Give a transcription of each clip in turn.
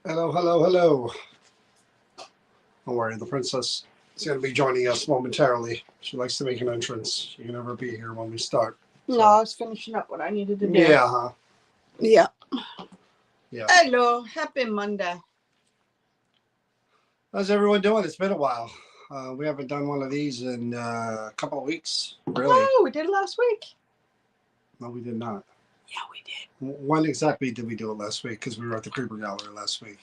Hello, hello, hello. Don't worry, the princess is going to be joining us momentarily. She likes to make an entrance. She can never be here when we start. So. No, I was finishing up what I needed to do. Yeah, huh? Yeah. Yeah. Hello, happy Monday. How's everyone doing? It's been a while. We haven't done one of these in a couple of weeks. Really? No, we did it last week. No, we did not. Yeah, we did. When exactly did we do it last week? Because we were at the Creeper Gallery last week.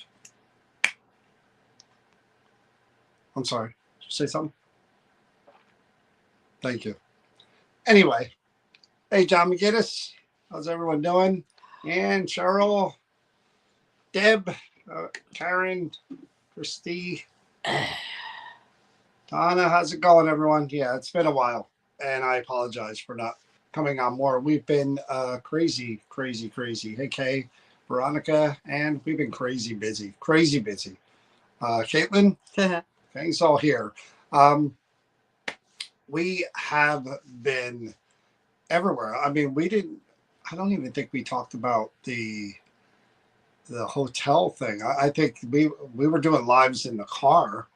I'm sorry. Did you say something? Thank you. Anyway. Hey, John McGinnis. How's everyone doing? And Cheryl, Deb, Karen, Christy, Donna. How's it going, everyone? Yeah, it's been a while. And I apologize for not coming on more. We've been crazy. Hey, Kay, Veronica, and we've been crazy busy. Caitlin, thanks all here. We have been everywhere. I mean, I don't even think we talked about the hotel thing. I think we were doing lives in the car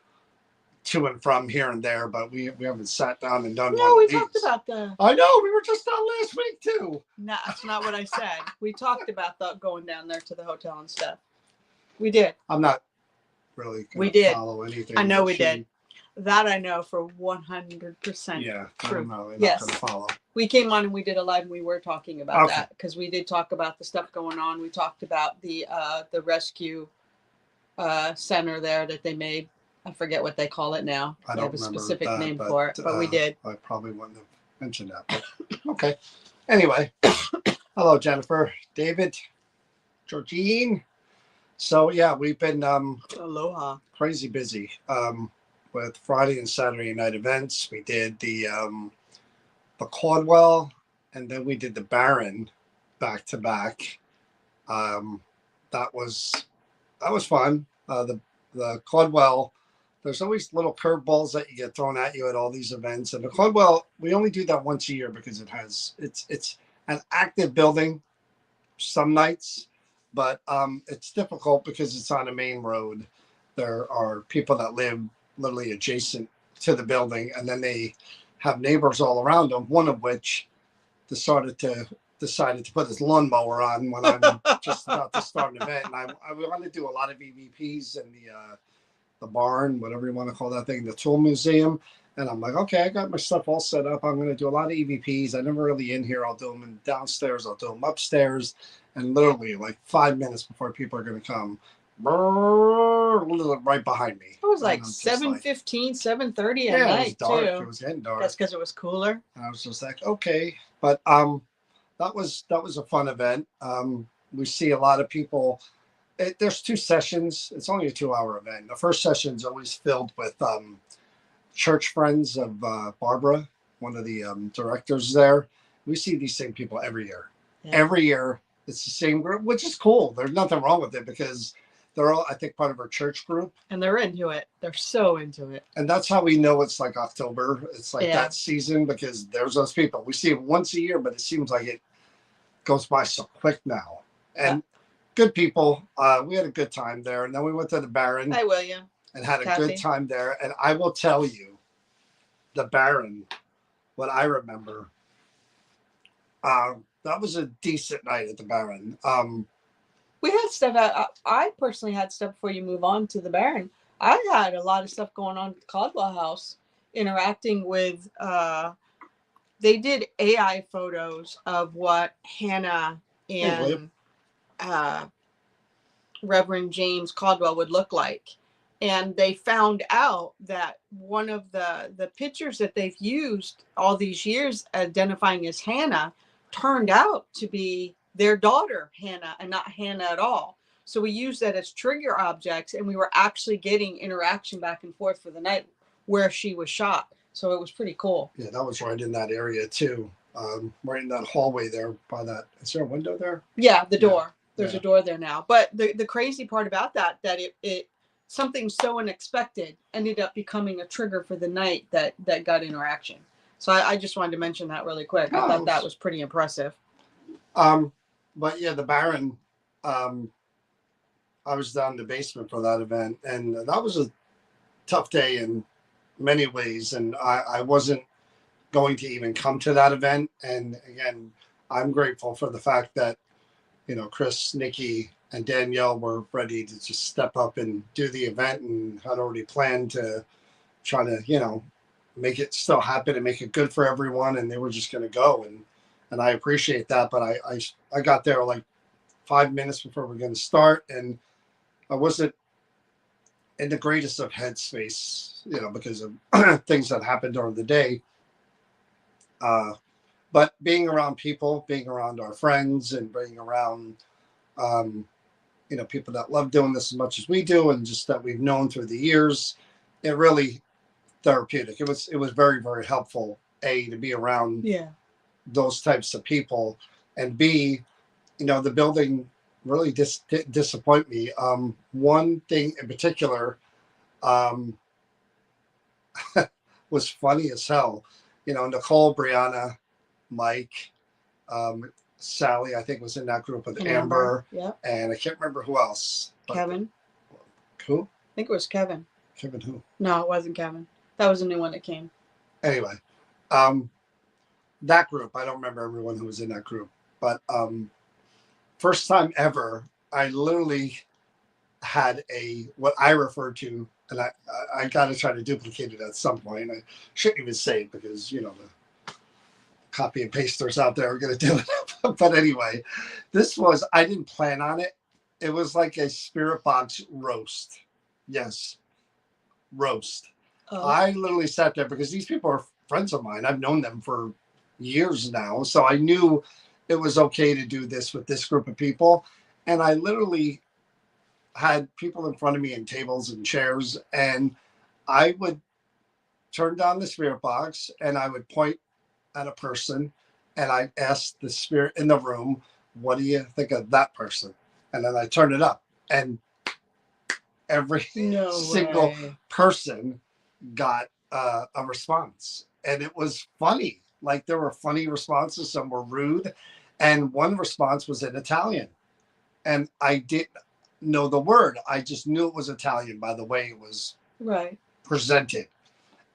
to and from here and there, but we haven't sat down and done. No, we talked about the. I know, we were just on last week too. No, that's not what I said. We talked about going down there to the hotel and stuff. We did. I'm not really we did follow anything. I know we did. That I know for 100%. Yeah, true. I don't know. Yes. Not gonna follow. We came on and we did a live and we were talking about that because we did talk about the stuff going on. We talked about the rescue center there that they made. I forget what they call it now. I they don't have a remember specific that, name for it, but we did. I probably wouldn't have mentioned that. But okay. Anyway, hello, Jennifer, David, Georgine. So yeah, we've been aloha crazy busy with Friday and Saturday night events. We did the Caldwell, and then we did the Baron back to back. That was fun. The Caldwell, there's always little curveballs that you get thrown at you at all these events. And the Caldwell, we only do that once a year because it's an active building some nights, but it's difficult because it's on a main road. There are people that live literally adjacent to the building, and then they have neighbors all around them, one of which decided to put his lawnmower on when I'm just about to start an event. And I want to do a lot of EVPs in the barn, whatever you want to call that thing, the tool museum. And I'm like, okay, I got my stuff all set up. I'm going to do a lot of EVPs. I never really in here. I'll do them downstairs. I'll do them upstairs. And literally, like 5 minutes before people are going to come, right behind me. It was And like I'm just 7:15, 7:30 at yeah, it was night dark. too. It was getting dark. That's because it was cooler. And I was just like, okay. But that was a fun event. We see a lot of people. There's 2 sessions. It's only a 2-hour event. The first session is always filled with church friends of Barbara, one of the directors there. We see these same people every year. Yeah. Every year, it's the same group, which is cool. There's nothing wrong with it because they're all, I think, part of our church group. And they're into it. They're so into it. And that's how we know it's like October. It's like that season because there's those people. We see them once a year, but it seems like it goes by so quick now. And good people. We had a good time there. And then we went to the Baron. Hi, William. And had a good time there. And I will tell you, the Baron, what I remember, that was a decent night at the Baron. We had stuff. I personally had stuff before you move on to the Baron. I had a lot of stuff going on at the Caldwell House, interacting with. They did AI photos of what Hannah and Reverend James Caldwell would look like. And they found out that one of the pictures that they've used all these years identifying as Hannah turned out to be their daughter, Hannah, and not Hannah at all. So we used that as trigger objects, and we were actually getting interaction back and forth for the night where she was shot. So it was pretty cool. Yeah, that was right in that area too. Right in that hallway there by that. Is there a window there? Yeah, the door. Yeah. There's a door there now. But the crazy part about that it something so unexpected ended up becoming a trigger for the night that got interaction. So I just wanted to mention that really quick. I thought that was pretty impressive. But yeah, the Baron, I was down in the basement for that event, and that was a tough day in many ways. And I wasn't going to even come to that event. And again, I'm grateful for the fact that, Chris, Nikki, and Danielle were ready to just step up and do the event and had already planned to try to, make it still happen and make it good for everyone. And they were just going to go. And I appreciate that. But I got there like 5 minutes before we we're going to start. And I wasn't in the greatest of headspace, because of things that happened during the day. But being around people, being around our friends and being around, people that love doing this as much as we do and just that we've known through the years, it really therapeutic. It was very, very helpful, A, to be around those types of people, and B, the building really disappoint me. One thing in particular was funny as hell. Nicole, Brianna, Mike, Sally, I think was in that group with Amber. Yeah. And I can't remember who else. Kevin. Who? I think it was Kevin. Kevin who? No, it wasn't Kevin. That was a new one that came. Anyway, that group, I don't remember everyone who was in that group, but first time ever, I literally had what I refer to, and I got to try to duplicate it at some point. I shouldn't even say it because, the copy and pasters out there are going to do it. But anyway, I didn't plan on it. It was like a spirit box roast. Yes, roast. Oh. I literally sat there because these people are friends of mine. I've known them for years now. So I knew it was okay to do this with this group of people. And I literally had people in front of me and tables and chairs. And I would turn down the spirit box and I would point at a person and I asked the spirit in the room, what do you think of that person? And then I turn it up and every single person got a response. And it was funny. Like there were funny responses. Some were rude. And one response was in Italian. And I didn't know the word. I just knew it was Italian by the way it was presented.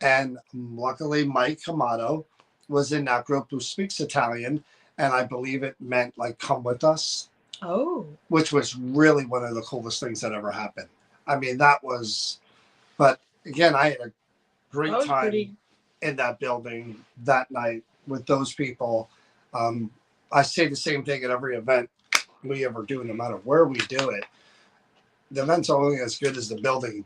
And luckily Mike Amato was in that group who speaks Italian, and I believe it meant like come with us. Oh. Which was really one of the coolest things that ever happened. I mean, but again, I had a great time in that building that night with those people. I say the same thing at every event we ever do, no matter where we do it. The event's only as good as the building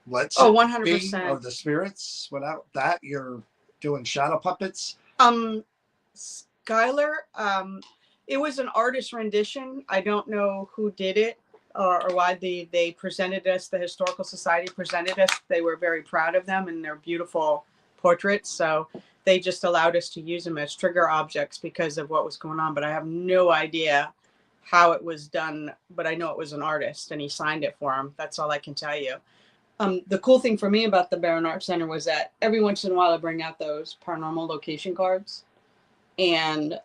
lets Oh, it be, 100%. or the spirits. Without that, you're doing shadow puppets. Skylar, it was an artist rendition. I don't know who did it or why they presented us, the Historical Society presented us. They were very proud of them and their beautiful portraits. So they just allowed us to use them as trigger objects because of what was going on. But I have no idea how it was done. But I know it was an artist and he signed it for him. That's all I can tell you. The cool thing for me about the Barron Art Center was that every once in a while I bring out those paranormal location cards. And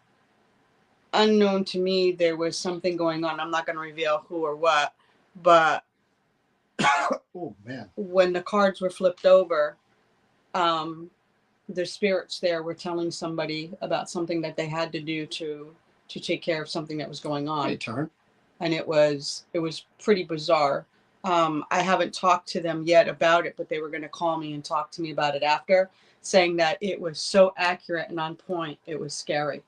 unknown to me, there was something going on. I'm not going to reveal who or what, but oh man, when the cards were flipped over, the spirits there were telling somebody about something that they had to do to take care of something that was going on. hey, turn. And it was pretty bizarre. I haven't talked to them yet about it, but they were going to call me and talk to me about it after, saying that it was so accurate and on point. It was scary.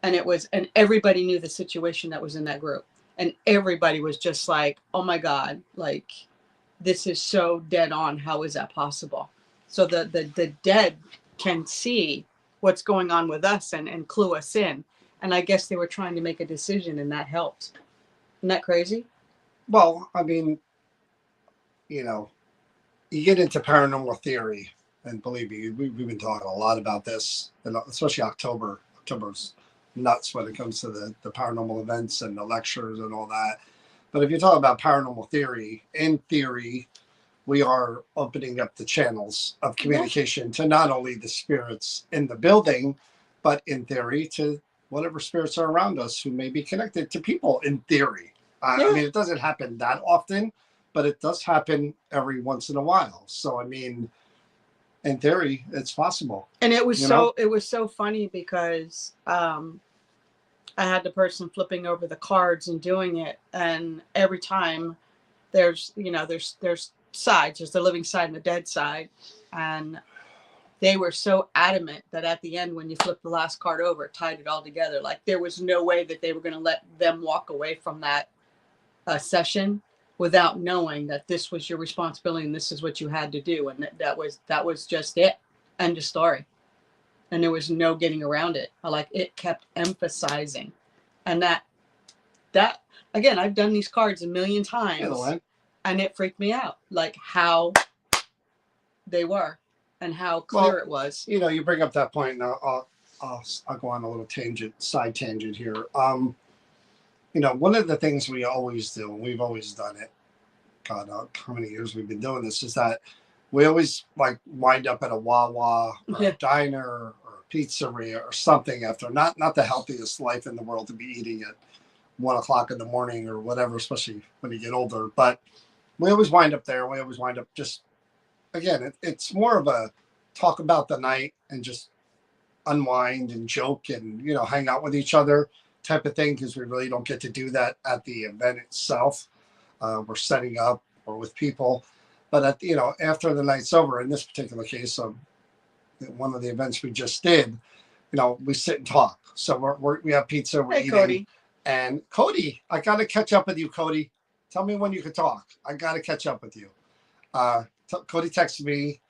And everybody knew the situation that was in that group. And everybody was just like, oh my God, like, this is so dead on. How is that possible? So the dead can see what's going on with us and clue us in. And I guess they were trying to make a decision and that helped. Isn't that crazy? Well, I mean, you know, you get into paranormal theory, and believe me, we've been talking a lot about this, and especially October. October's nuts when it comes to the paranormal events and the lectures and all that. But if you talk about paranormal theory, in theory, we are opening up the channels of communication to not only the spirits in the building, but in theory to whatever spirits are around us who may be connected to people in theory. I mean, it doesn't happen that often, but it does happen every once in a while. So, I mean, in theory, it's possible. And it was so funny because I had the person flipping over the cards and doing it, and every time there's sides. There's the living side and the dead side, and they were so adamant that at the end, when you flip the last card over, it tied it all together. Like there was no way that they were going to let them walk away from that session without knowing that this was your responsibility and this is what you had to do, and that was just it. End of story. And there was no getting around it. Like it kept emphasizing, and that again, I've done these cards a million times, and it freaked me out, like how they were and how clear it was. You know, you bring up that point, and I'll go on a little side tangent here. You know, one of the things we always do, and we've always done it, God, how many years we've been doing this, is that we always like wind up at a Wawa or a diner or a pizzeria or something after not the healthiest life in the world to be eating at 1 o'clock in the morning or whatever, especially when you get older. But we always wind up there. We always wind up just, again, it's more of a talk about the night and just unwind and joke and, you know, hang out with each other type of thing, because we really don't get to do that at the event itself. We're setting up or with people. But at after the night's over, in this particular case, one of the events we just did, you know, we sit and talk. So we have pizza, we're eating. Cody. And Cody, I got to catch up with you, Cody. Tell me when you can talk. I got to catch up with you. Cody texted me,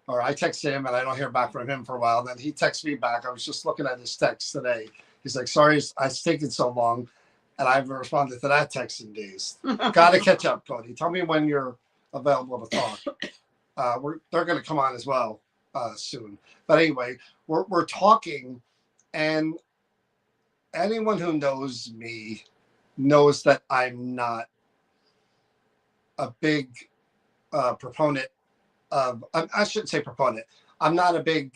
or I texted him, and I don't hear back from him for a while. Then he texted me back. I was just looking at his text today. He's like, sorry, it's taken so long. And I haven't responded to that text in days. Got to catch up, Cody. Tell me when you're available to talk. They're going to come on as well soon. But anyway, we're talking, and anyone who knows me knows that I'm not a big proponent of, I shouldn't say proponent. I'm not a big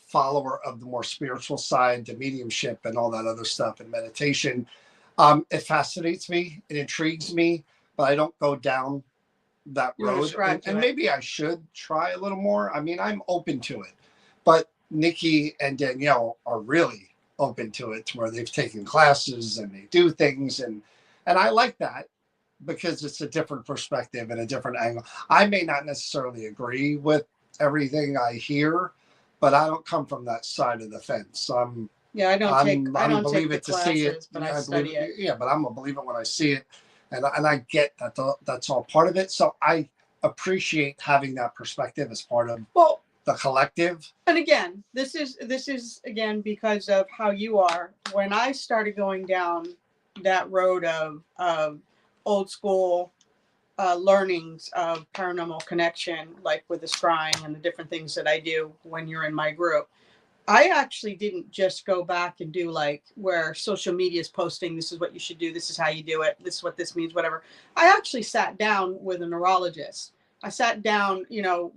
follower of the more spiritual side, the mediumship and all that other stuff and meditation. It fascinates me. It intrigues me, but I don't go down that road. And maybe I should try a little more. I mean, I'm open to it, but Nikki and Danielle are really open to it, to where they've taken classes and they do things. And I like that, because it's a different perspective and a different angle. I may not necessarily agree with everything I hear, but I don't come from that side of the fence. Yeah, I don't take the to see it. classes, but Yeah, I study it. Yeah, but I'm a believer when I see it, and I get that that's all part of it. So I appreciate having that perspective as part of the collective. And again, this is again because of how you are. When I started going down that road of old school learnings of paranormal connection, like with the scrying and the different things that I do when you're in my group, I actually didn't just go back and do like where social media is posting, this is what you should do, this is how you do it, this is what this means, whatever. I actually sat down with a neurologist. I sat down,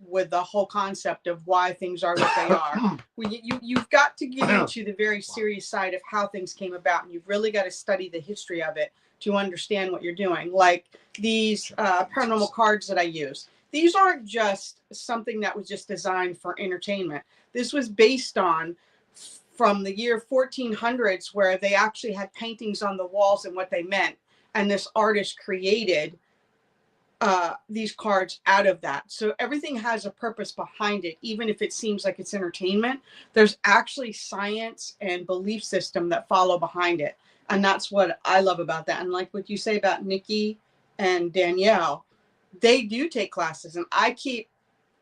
with the whole concept of why things are what they are. When you've got to get into the very serious side of how things came about, and you've really got to study the history of it to understand what you're doing. Like these paranormal cards that I use. These aren't just something that was just designed for entertainment. This was based on from the year 1400s, where they actually had paintings on the walls and what they meant. And this artist created these cards out of that. So everything has a purpose behind it. Even if it seems like it's entertainment, there's actually science and belief system that follow behind it. And that's what I love about that. And like what you say about Nikki and Danielle, they do take classes, and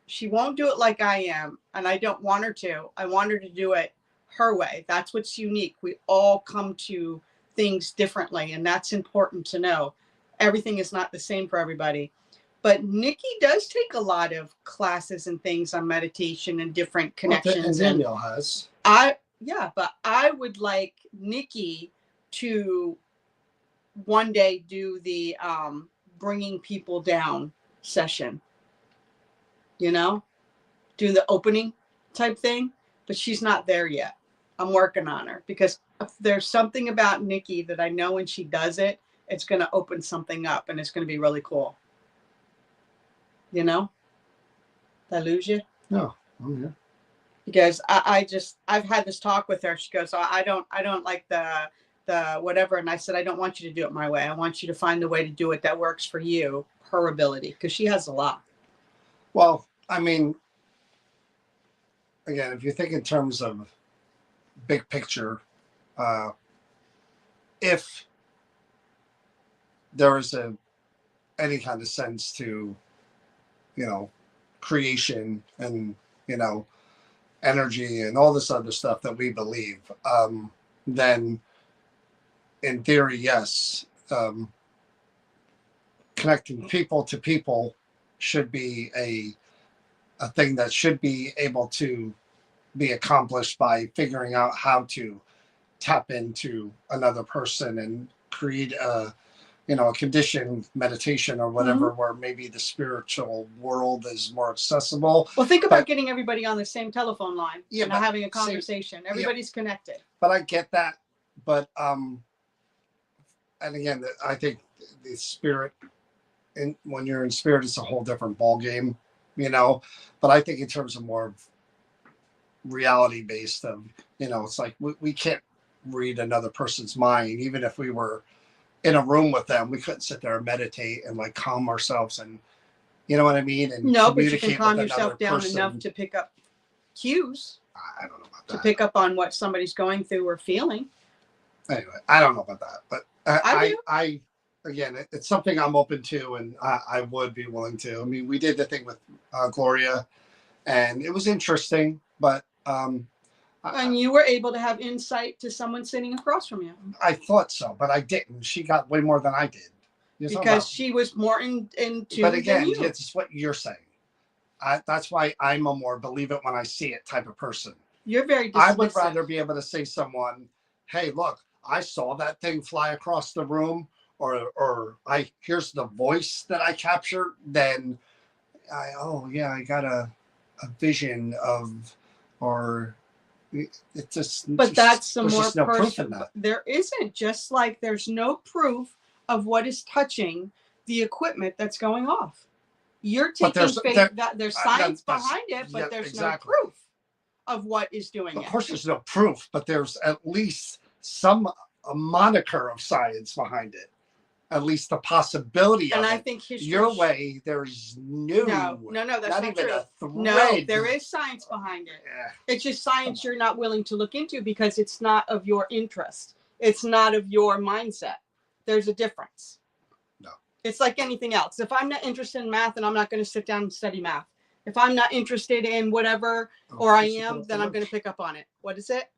she won't do it like I am, and I don't want her to. I want her to do it her way. That's what's unique. We all come to things differently, and that's important to know. Everything is not the same for everybody. But Nikki does take a lot of classes and things on meditation and different connections. And Danielle has. But I would like Nikki to one day do the bringing people down session. Do the opening type thing, but she's not there yet. I'm working on her because there's something about Nikki that I know when she does it, it's going to open something up and it's going to be really cool. Did I lose you? No, I'm here. Because I've had this talk with her. She goes, I don't like the whatever. And I said, I don't want you to do it my way. I want you to find the way to do it that works for you, her ability, because she has a lot. Well, I mean, again, if you think in terms of big picture, if there is any kind of sense to, creation and, energy and all this other stuff that we believe, then in theory, yes, connecting people to people should be a thing that should be able to be accomplished by figuring out how to tap into another person and create a conditioned meditation or whatever, where maybe the spiritual world is more accessible. Well, think about getting everybody on the same telephone line and having a conversation. Everybody's connected. But I get that. But and again, I think the spirit, and when you're in spirit, it's a whole different ball game, But I think in terms of more reality based, it's like we can't read another person's mind, even if we were in a room with them. We couldn't sit there and meditate and like calm ourselves, and you know what I mean. And no, but you can calm yourself down enough to pick up cues. I don't know about that. To pick up on what somebody's going through or feeling. Anyway, I don't know about that, but I again, it's something I'm open to, and I would be willing to. I mean, we did the thing with Gloria, and it was interesting, but and you were able to have insight to someone sitting across from you. I thought so, but I didn't. She got way more than I did. Because she was more into. But again, it's what you're saying. That's why I'm a more believe it when I see it type of person. You're very dismissive. I would rather be able to say to someone, hey, look, I saw that thing fly across the room, or here's the voice that I captured, than I got a vision of, or it just. But that's the more personal. There isn't, just like there's no proof of what is touching the equipment that's going off. You're taking faith that there's science behind it, but there's no proof of what is doing it. Of course, there's no proof, but there's at least a moniker of science behind it. at least the possibility And of I it. think history. Your way, there's no, that's not even true. a thread. No, there is science behind it. Yeah. It's just science you're not willing to look into because it's not of your interest. It's not of your mindset. There's a difference. No. It's like anything else. If I'm not interested in math, and I'm not going to sit down and study math. If I'm not interested in whatever, or I am, then I'm going to pick up on it. What is it?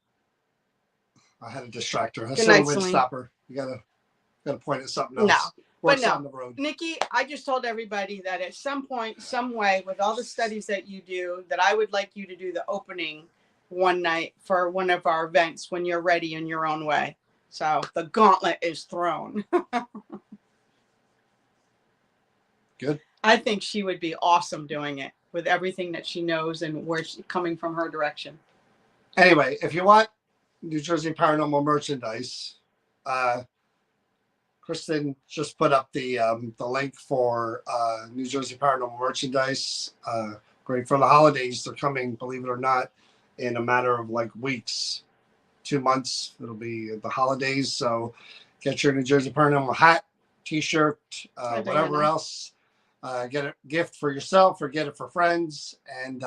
I had to distract her. I Good night, would Celine. stop her. You gotta point at something else. No. Works But no, on the road. Nikki, I just told everybody that at some point, some way, with all the studies that you do, that I would like you to do the opening one night for one of our events when you're ready in your own way. So the gauntlet is thrown. Good. I think she would be awesome doing it with everything that she knows and where she's coming from her direction. Anyway, if you want New Jersey Paranormal merchandise, Kristen just put up the link for New Jersey Paranormal merchandise. Great for the holidays. They're coming, believe it or not, in a matter of like weeks, 2 months. It'll be the holidays. So get your New Jersey Paranormal hat, t-shirt, whatever else. Get a gift for yourself or get it for friends. And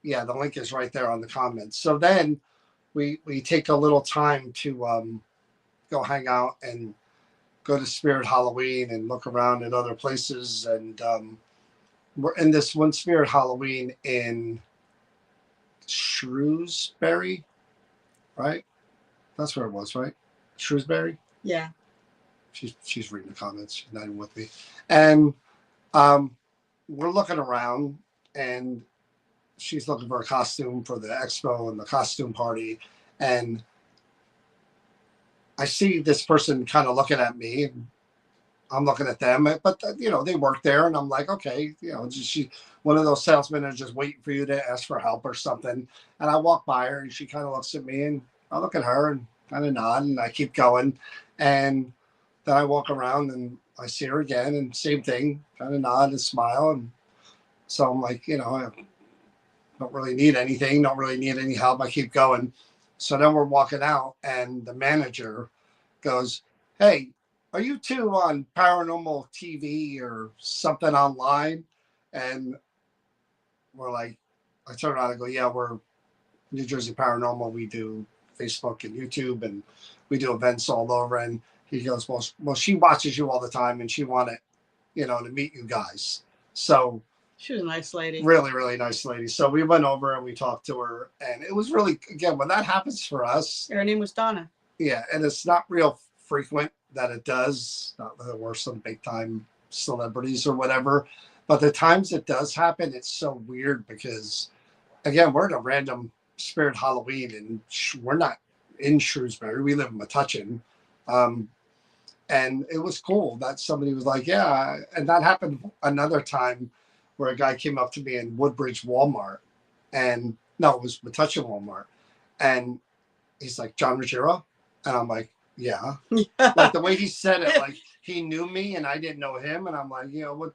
yeah, the link is right there on the comments. So then we take a little time to go hang out and go to Spirit Halloween and look around at other places. And we're in this one Spirit Halloween in Shrewsbury, right? That's where it was, right? Shrewsbury? Yeah. She's reading the comments. She's not even with me. And we're looking around, and she's looking for a costume for the expo and the costume party. And I see this person kind of looking at me, and I'm looking at them, but you know, they work there, and I'm like, okay, you know, she one of those salesmen are just waiting for you to ask for help or something. And I walk by her, and she kind of looks at me, and I look at her and kind of nod, and I keep going. And then I walk around, and I see her again, and same thing, kind of nod and smile. And so I'm like, you know, I don't really need anything, don't really need any help. I keep going. So then we're walking out, and the manager goes, hey, are you two on Paranormal TV or something online? And we're like, I turn around and go, yeah, we're New Jersey Paranormal. We do Facebook and YouTube, and we do events all over. And he goes, well, she watches you all the time, and she wanted, you know, to meet you guys. So she was a nice lady. Really, really nice lady. So we went over and we talked to her, and it was really, again, when that happens for us. Her name was Donna. Yeah, and it's not real frequent that it does. Not that we're some big time celebrities or whatever, but the times it does happen, it's so weird because, again, we're at a random Spirit Halloween, and we're not in Shrewsbury. We live in Metuchen. And it was cool that somebody was like, yeah. And that happened another time where a guy came up to me in Woodbridge Walmart, and no, it was Metuchen Walmart. And he's like, John Ruggiero? And I'm like, yeah. Like the way he said it, like he knew me and I didn't know him. And I'm like, you know,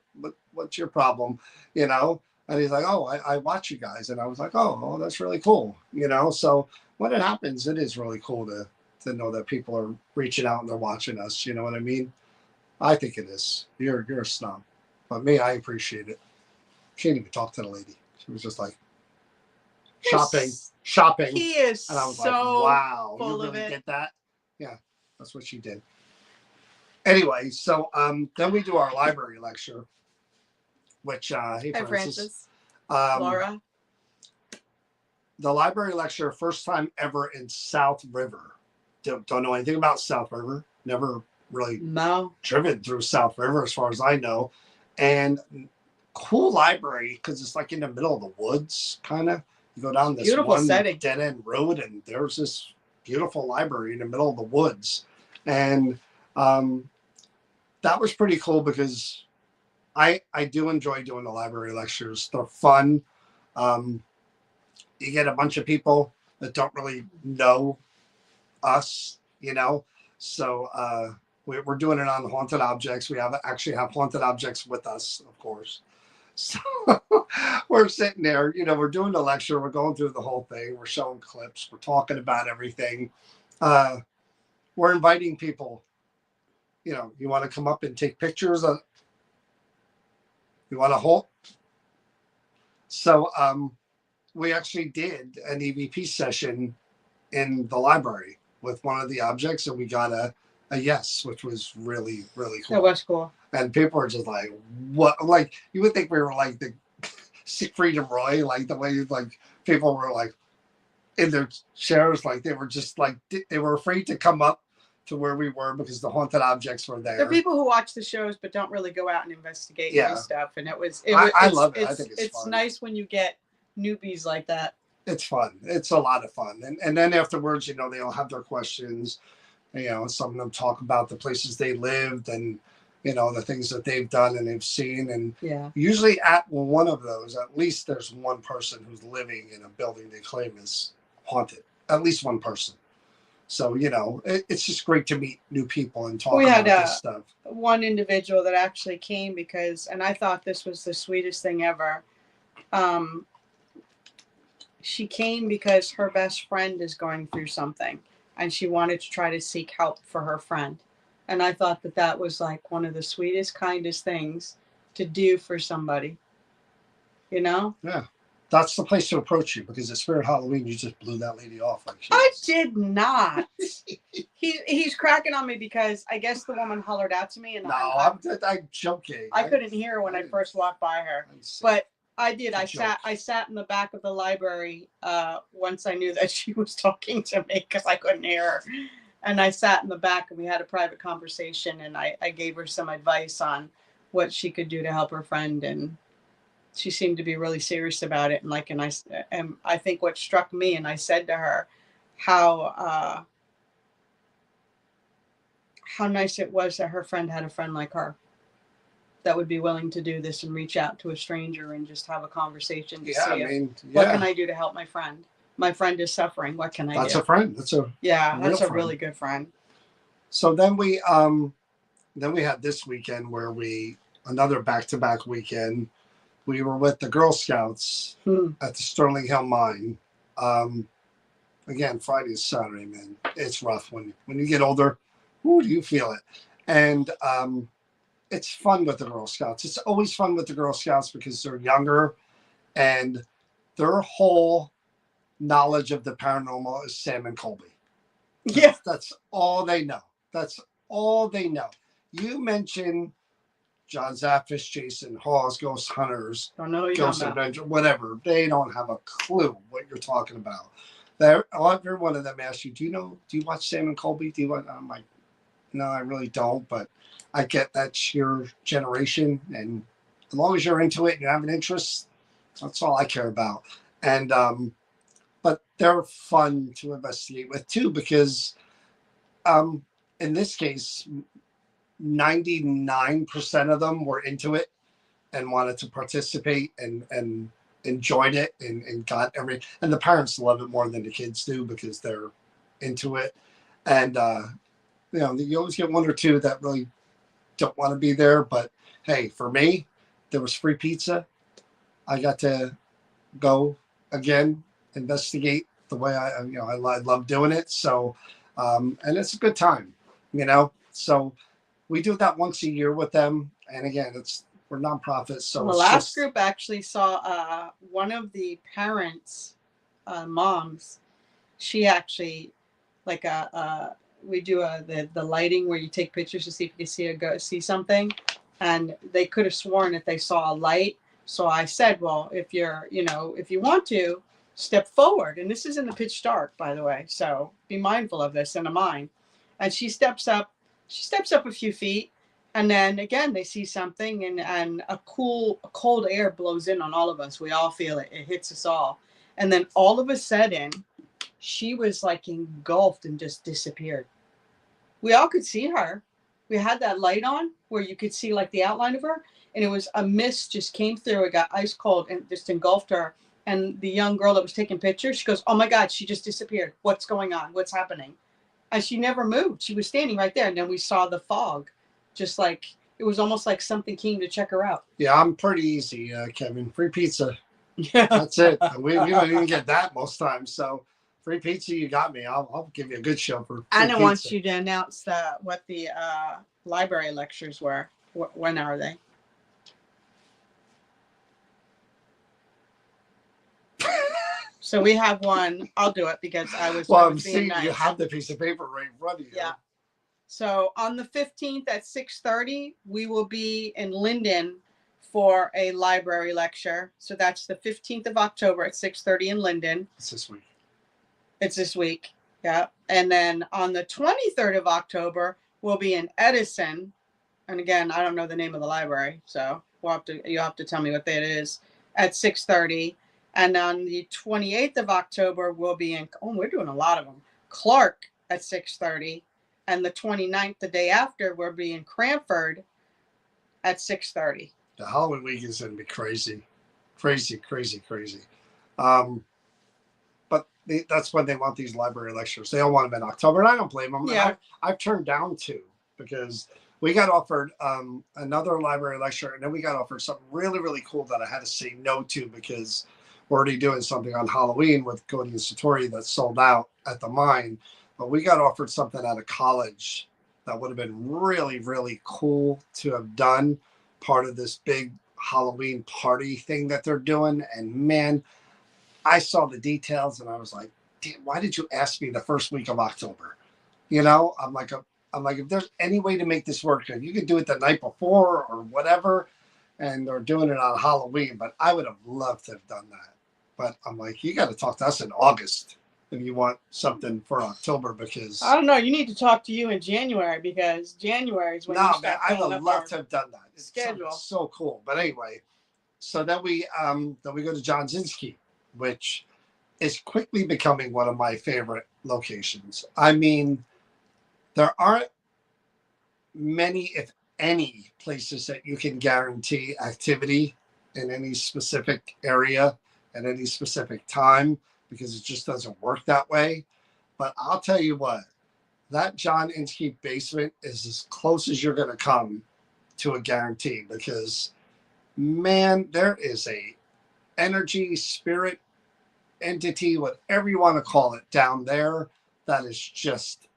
what's your problem? You know? And he's like, oh, I watch you guys. And I was like, oh, that's really cool. You know? So when it happens, it is really cool to know that people are reaching out and they're watching us. You know what I mean? I think it is. You're a snob. But me, I appreciate it. She didn't even talk to the lady. She was just like shopping. He is and I was so like, wow, full you of really it. did that? Yeah, that's what she did. Anyway, so then we do our library lecture, which hey Francis. Laura. The library lecture, first time ever in South River. Don't know anything about South River. Never really driven through South River as far as I know. And cool library because it's like in the middle of the woods, kind of. You go down this beautiful one setting. dead end road, and there's this beautiful library in the middle of the woods. And that was pretty cool because I do enjoy doing the library lectures. They're fun. You get a bunch of people that don't really know us, you know. So we're doing it on haunted objects. We actually have haunted objects with us, of course. So we're sitting there, you know, we're doing the lecture, we're going through the whole thing, we're showing clips, we're talking about everything. We're inviting people you want to come up and take pictures of, you want to hold. So we actually did an EVP session in the library with one of the objects, and we got a yes, which was really, really cool. That was cool. And people were just like, what? Like, you would think we were like the Freedom Roy, like the way like people were like in their chairs, like they were just like, they were afraid to come up to where we were because the haunted objects were there. The people who watch the shows but don't really go out and investigate new stuff. And I love it. I think it's fun. Nice when you get newbies like that. It's fun. It's a lot of fun. And then afterwards, they all have their questions. Some of them talk about the places they lived and, the things that they've done and they've seen. And usually at one of those, at least there's one person who's living in a building they claim is haunted. At least one person. So, it's just great to meet new people and talk about this stuff. One individual that actually came and I thought this was the sweetest thing ever. She came because her best friend is going through something and she wanted to try to seek help for her friend. And I thought that was like one of the sweetest, kindest things to do for somebody, Yeah. That's the place to approach you because at Spirit Halloween, you just blew that lady off. I did not. He's cracking on me because I guess the woman hollered out to me. And I'm joking. I couldn't hear her when I first walked by her. But I did. I sat in the back of the library once I knew that she was talking to me because I couldn't hear her. And I sat in the back and we had a private conversation and I gave her some advice on what she could do to help her friend. And she seemed to be really serious about it. And I think what struck me, and I said to her how nice it was that her friend had a friend like her that would be willing to do this and reach out to a stranger and just have a conversation to see what can I do to help my friend? My friend is suffering. What can I do? That's a friend. That's a really good friend. So then we had this weekend where another back-to-back weekend. We were with the Girl Scouts at the Sterling Hill Mine. Again, Friday and Saturday, man. It's rough when you get older. Ooh, do you feel it? And it's fun with the Girl Scouts. It's always fun with the Girl Scouts because they're younger and their whole knowledge of the paranormal is Sam and Colby. That's all they know. That's all they know. You mention John Zaffis, Jason Hawes, Ghost Hunters, Ghost Adventure, whatever. They don't have a clue what you're talking about. Every one of them asks you, do you watch Sam and Colby? I'm like, no, I really don't, but I get that's your generation. And as long as you're into it and you have an interest, that's all I care about. And, but they're fun to investigate with too, because in this case, 99% of them were into it and wanted to participate and enjoyed it and got and the parents love it more than the kids do because they're into it. And, you always get one or two that really don't want to be there. But hey, for me, there was free pizza. I got to go again, investigate the way I love doing it. So, and it's a good time, so we do that once a year with them. And again, we're nonprofits. So the last group actually saw one of the parents, moms. She actually we do the lighting where you take pictures to see if you can see something, and they could have sworn that they saw a light. So I said, well, if you want to step forward, and this is in the pitch dark, by the way, so be mindful of this in a mine. And she steps up a few feet, and then again they see something, and a cold air blows in on all of us. We all feel it. It hits us all. And then all of a sudden, she was like engulfed and just disappeared. We all could see her. We had that light on where you could see like the outline of her, and it was a mist just came through. It got ice cold and just engulfed her. And the young girl that was taking pictures, she goes, "Oh my God, she just disappeared. What's going on? What's happening?" And she never moved. She was standing right there. And then we saw the fog, just like it was almost like something came to check her out. Yeah, I'm pretty easy, Kevin. Free pizza. Yeah, that's it. We don't even get that most times. So free pizza, you got me. I'll give you a good show for free I don't pizza. want you to announce what the library lectures were. When are they? So we have one. I'll do it because I was. Well, I I'm was being seeing nice. you have the piece of paper right in front of you. Yeah. So on the 15th at 6:30, we will be in Linden for a library lecture. So that's the 15th of October at 6:30 in Linden. It's this week. It's this week. Yeah. And then on the 23rd of October, we'll be in Edison. And again, I don't know the name of the library, so you'll have to tell me what that is at 6:30. And on the 28th of October, we'll be in, we're doing a lot of them, Clark at 6:30. And the 29th, the day after, we'll be in Cranford at 6:30. The Halloween week is going to be crazy. Crazy. But that's when they want these library lectures. They all want them in October, and I don't blame them. Yeah. I've turned down two because we got offered another library lecture, and then we got offered something really, really cool that I had to say no to because we're already doing something on Halloween with Cody and Satori that's sold out at the mine. But we got offered something out of college that would have been really, really cool to have done, part of this big Halloween party thing that they're doing. And man, I saw the details and I was like, damn, why did you ask me the first week of October? You know, I'm like, if there's any way to make this work, if you could do it the night before or whatever, and they're doing it on Halloween, but I would have loved to have done that. But I'm like, you got to talk to us in August if you want something for October, because I don't know. You need to talk to you in January because January is when you start I filling would up love our to have done that. It's schedule. so cool. But anyway, so then we go to John Zinski, which is quickly becoming one of my favorite locations. I mean, there aren't many, if any, places that you can guarantee activity in any specific area at any specific time, because it just doesn't work that way. But I'll tell you what, that John Inskeep basement is as close as you're going to come to a guarantee, because man, there is a energy, spirit, entity, whatever you want to call it, down there that is just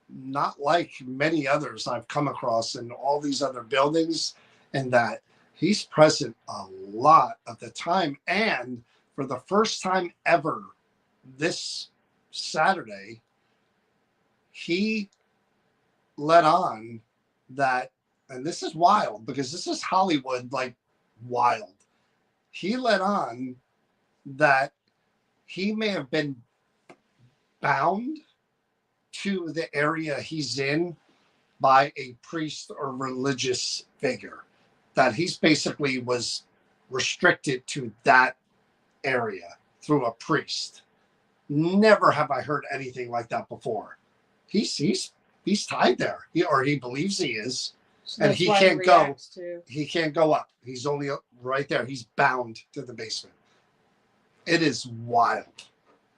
not like many others I've come across in all these other buildings, and that he's present a lot of the time. And for the first time ever this Saturday, he let on that, and this is wild because this is Hollywood, like wild. He let on that he may have been bound to the area he's in by a priest or religious figure, that he's basically was restricted to that area through a priest. Never have I heard anything like that before. He's tied there, he believes he is, so and he can't go. He can't go up. He's only right there. He's bound to the basement. It is wild.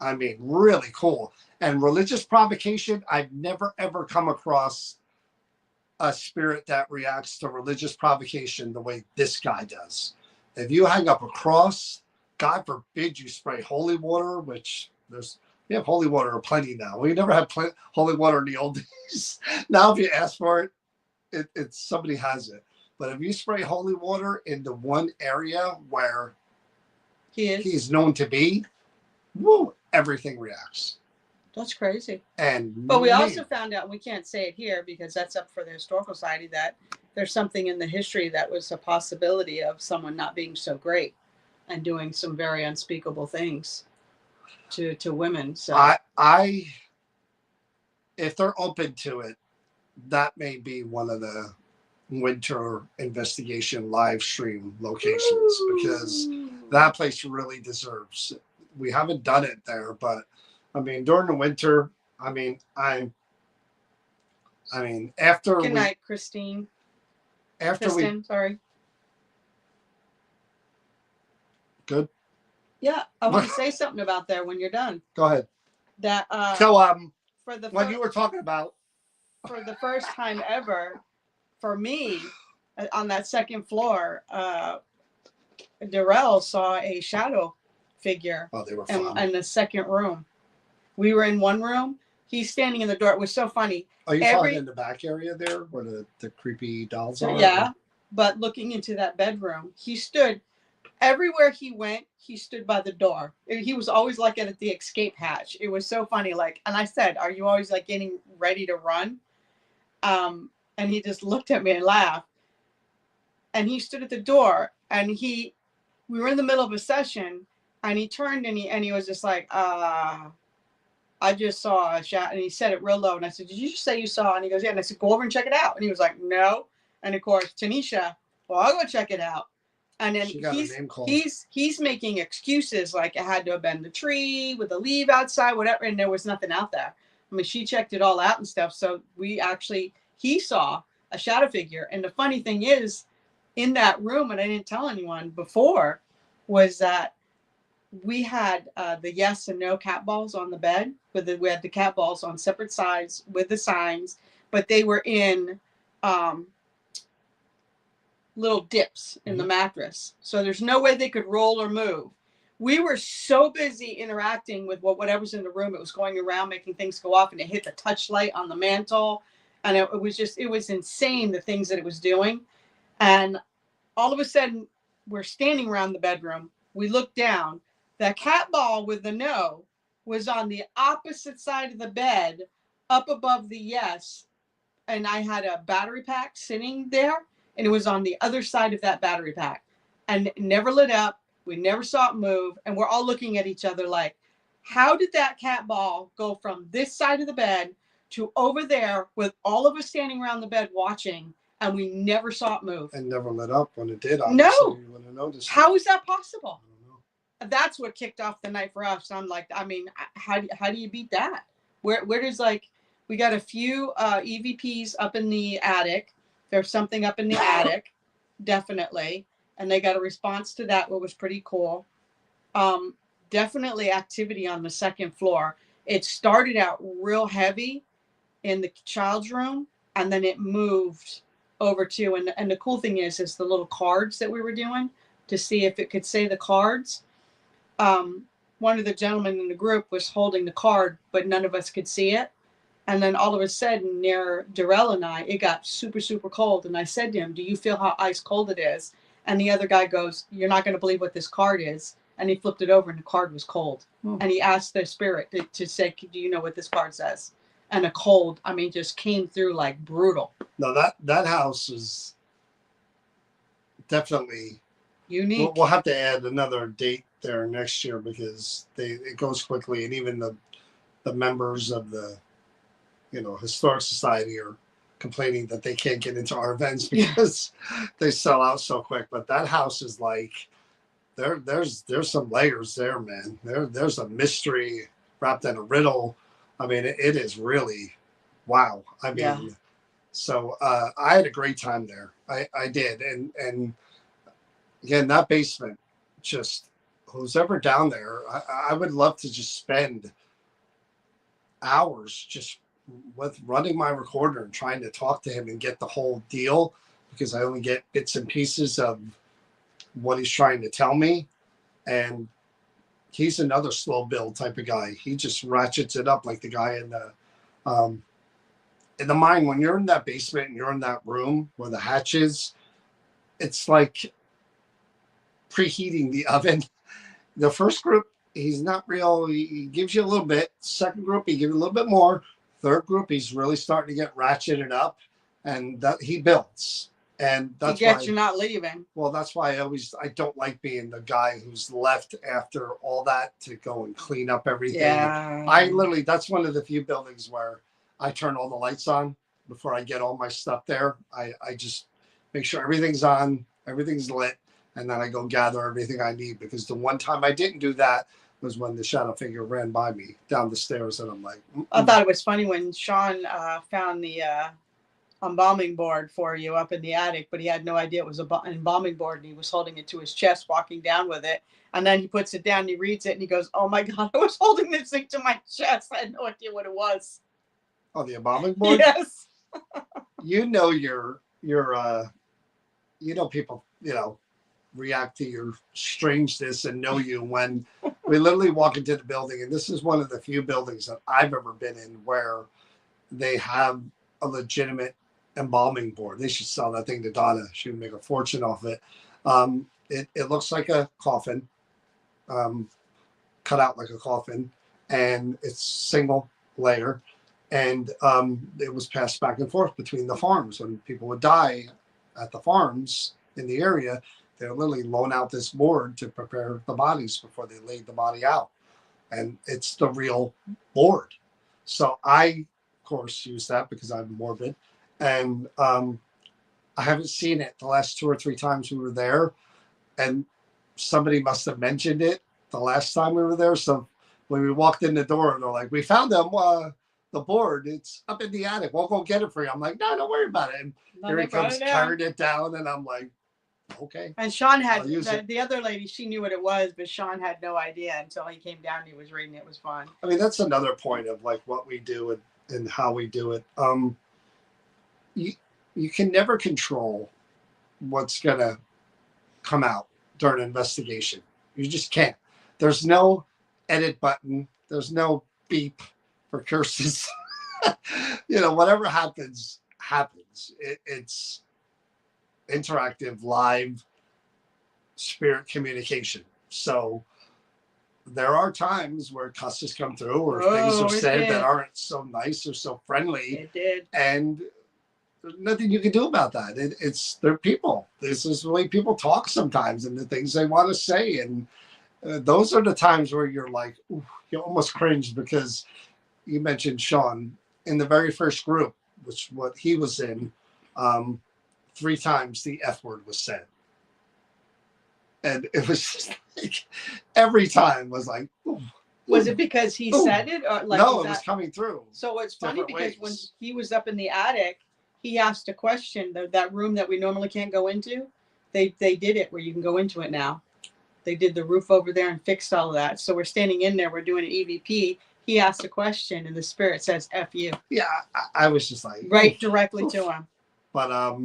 I mean, really cool. And religious provocation, I've never ever come across a spirit that reacts to religious provocation the way this guy does. If you hang up a cross, God forbid you spray holy water, which we have holy water plenty now. We never had holy water in the old days. Now, if you ask for it, it's somebody has it. But if you spray holy water into one area where he's known to be, woo, everything reacts. That's crazy. But we also found out, we can't say it here because that's up for the Historical Society, that there's something in the history that was a possibility of someone not being so great and doing some very unspeakable things to women. So I if they're open to it, that may be one of the winter investigation live stream locations, because that place really deserves it. We haven't done it there, but I mean, during the winter, after Good night, Christine. Sorry. Good. Yeah, I want to say something about that when you're done. Go ahead. That for the when you were talking about, for the first time ever, for me, on that second floor, Darrell saw a shadow figure. Oh, they were in the second room. We were in one room. He's standing in the door. It was so funny. Are you talking in the back area there where the creepy dolls are? Yeah, but looking into that bedroom, he stood everywhere he went. He stood by the door. He was always like at the escape hatch. It was so funny. Like, and I said, "Are you always like getting ready to run?" And he just looked at me and laughed. And he stood at the door, and we were in the middle of a session, and he turned and he was just like, I just saw a shot, and he said it real low. And I said, "Did you just say you saw?" And he goes, "Yeah." And I said, "Go over and check it out." And he was like, "No." And of course, Tanisha, well, I'll go check it out. And then he's making excuses like it had to have been the tree with the leaf outside, whatever. And there was nothing out there. I mean, she checked it all out and stuff. So he saw a shadow figure. And the funny thing is, in that room, and I didn't tell anyone before, was that we had the yes and no cat balls on the bed. We had the cat balls on separate sides with the signs, but they were in little dips in the mattress. So there's no way they could roll or move. We were so busy interacting with whatever's in the room. It was going around making things go off, and it hit the touch light on the mantle. And it was insane, the things that it was doing. And all of a sudden, we're standing around the bedroom. We look down. The cat ball with the no was on the opposite side of the bed, up above the yes. And I had a battery pack sitting there, and it was on the other side of that battery pack. And it never lit up. We never saw it move. And we're all looking at each other like, how did that cat ball go from this side of the bed to over there with all of us standing around the bed watching, and we never saw it move? And never lit up. When it did, obviously, you wouldn't have noticed. How is that possible? That's what kicked off the night for us. I'm like, I mean, how do you beat that? Where does, like, we got a few EVPs up in the attic. There's something up in the attic, definitely. And they got a response to that, what was pretty cool. Definitely activity on the second floor. It started out real heavy in the child's room, and then it moved over to, and the cool thing is the little cards that we were doing to see if it could say the cards. One of the gentlemen in the group was holding the card, but none of us could see it. And then all of a sudden, near Darrell and I, it got super, super cold. And I said to him, "Do you feel how ice cold it is?" And the other guy goes, "You're not going to believe what this card is." And he flipped it over, and the card was cold. And he asked the spirit to say, "Do you know what this card says?" And a cold, I mean, just came through like brutal. No, that house is definitely unique. We'll have to add another date there next year because it goes quickly, and even the members of the Historic Society are complaining that they can't get into our events because they sell out so quick. But that house is like there's some layers there, man. There's a mystery wrapped in a riddle. I mean, it is really wow. I mean, so I had a great time there. I did, and again, that basement, just who's ever down there, I would love to just spend hours just with running my recorder and trying to talk to him and get the whole deal, because I only get bits and pieces of what he's trying to tell me. And he's another slow build type of guy. He just ratchets it up like the guy in the mine. When you're in that basement and you're in that room where the hatch is, it's like preheating the oven. The first group, he's not real. He gives you a little bit. Second group, he gives you a little bit more. Third group, he's really starting to get ratcheted up, and that he builds. And that's why you're not leaving. Well, that's why I don't like being the guy who's left after all that to go and clean up everything. Yeah. That's one of the few buildings where I turn all the lights on before I get all my stuff there. I just make sure everything's on, everything's lit, and then I go gather everything I need, because the one time I didn't do that was when the shadow figure ran by me down the stairs, and I'm like, I thought it was funny when Sean found the embalming board for you up in the attic, but he had no idea it was an embalming board, and he was holding it to his chest, walking down with it. And then he puts it down, and he reads it, and he goes, "Oh my God, I was holding this thing to my chest. I had no idea what it was." Oh, the embalming board? Yes. People, react to your strangeness and know you when we literally walk into the building, and this is one of the few buildings that I've ever been in where they have a legitimate embalming board. They should sell that thing to Donna. She would make a fortune off it. It looks like a coffin, cut out like a coffin, and it's single layer. And it was passed back and forth between the farms. When people would die at the farms in the area, they would literally loan out this board to prepare the bodies before they laid the body out. And it's the real board. So I, of course, use that because I'm morbid. And I haven't seen it the last 2 or 3 times we were there. And somebody must have mentioned it the last time we were there. So when we walked in the door, they're like, we found them, the board. It's up in the attic. We'll go get it for you. I'm like, no, don't worry about it. And here he comes carrying it down. And I'm like, okay. And Sean had, the other lady, she knew what it was, but Sean had no idea until he came down and he was reading it. It was fun. I mean, that's another point of like what we do and how we do it. You can never control what's going to come out during an investigation. You just can't. There's no edit button. There's no beep for curses. Whatever happens. It's interactive, live spirit communication. So there are times where cusses come through or things are said that aren't so nice or so friendly. It did. And there's nothing you can do about that. They're people. This is the way people talk sometimes and the things they want to say. And those are the times where you're like, ooh, you almost cringe because you mentioned Sean in the very first group, which what he was in, 3 times the F word was said. And it was just like every time was like, ooh, was it because he said it or like no, it was coming through. So it's funny because when he was up in the attic, he asked a question. That room that we normally can't go into, they did it where you can go into it now. They did the roof over there and fixed all of that. So we're standing in there, we're doing an EVP. He asked a question and the spirit says F you. Yeah, I was just like right directly to him. But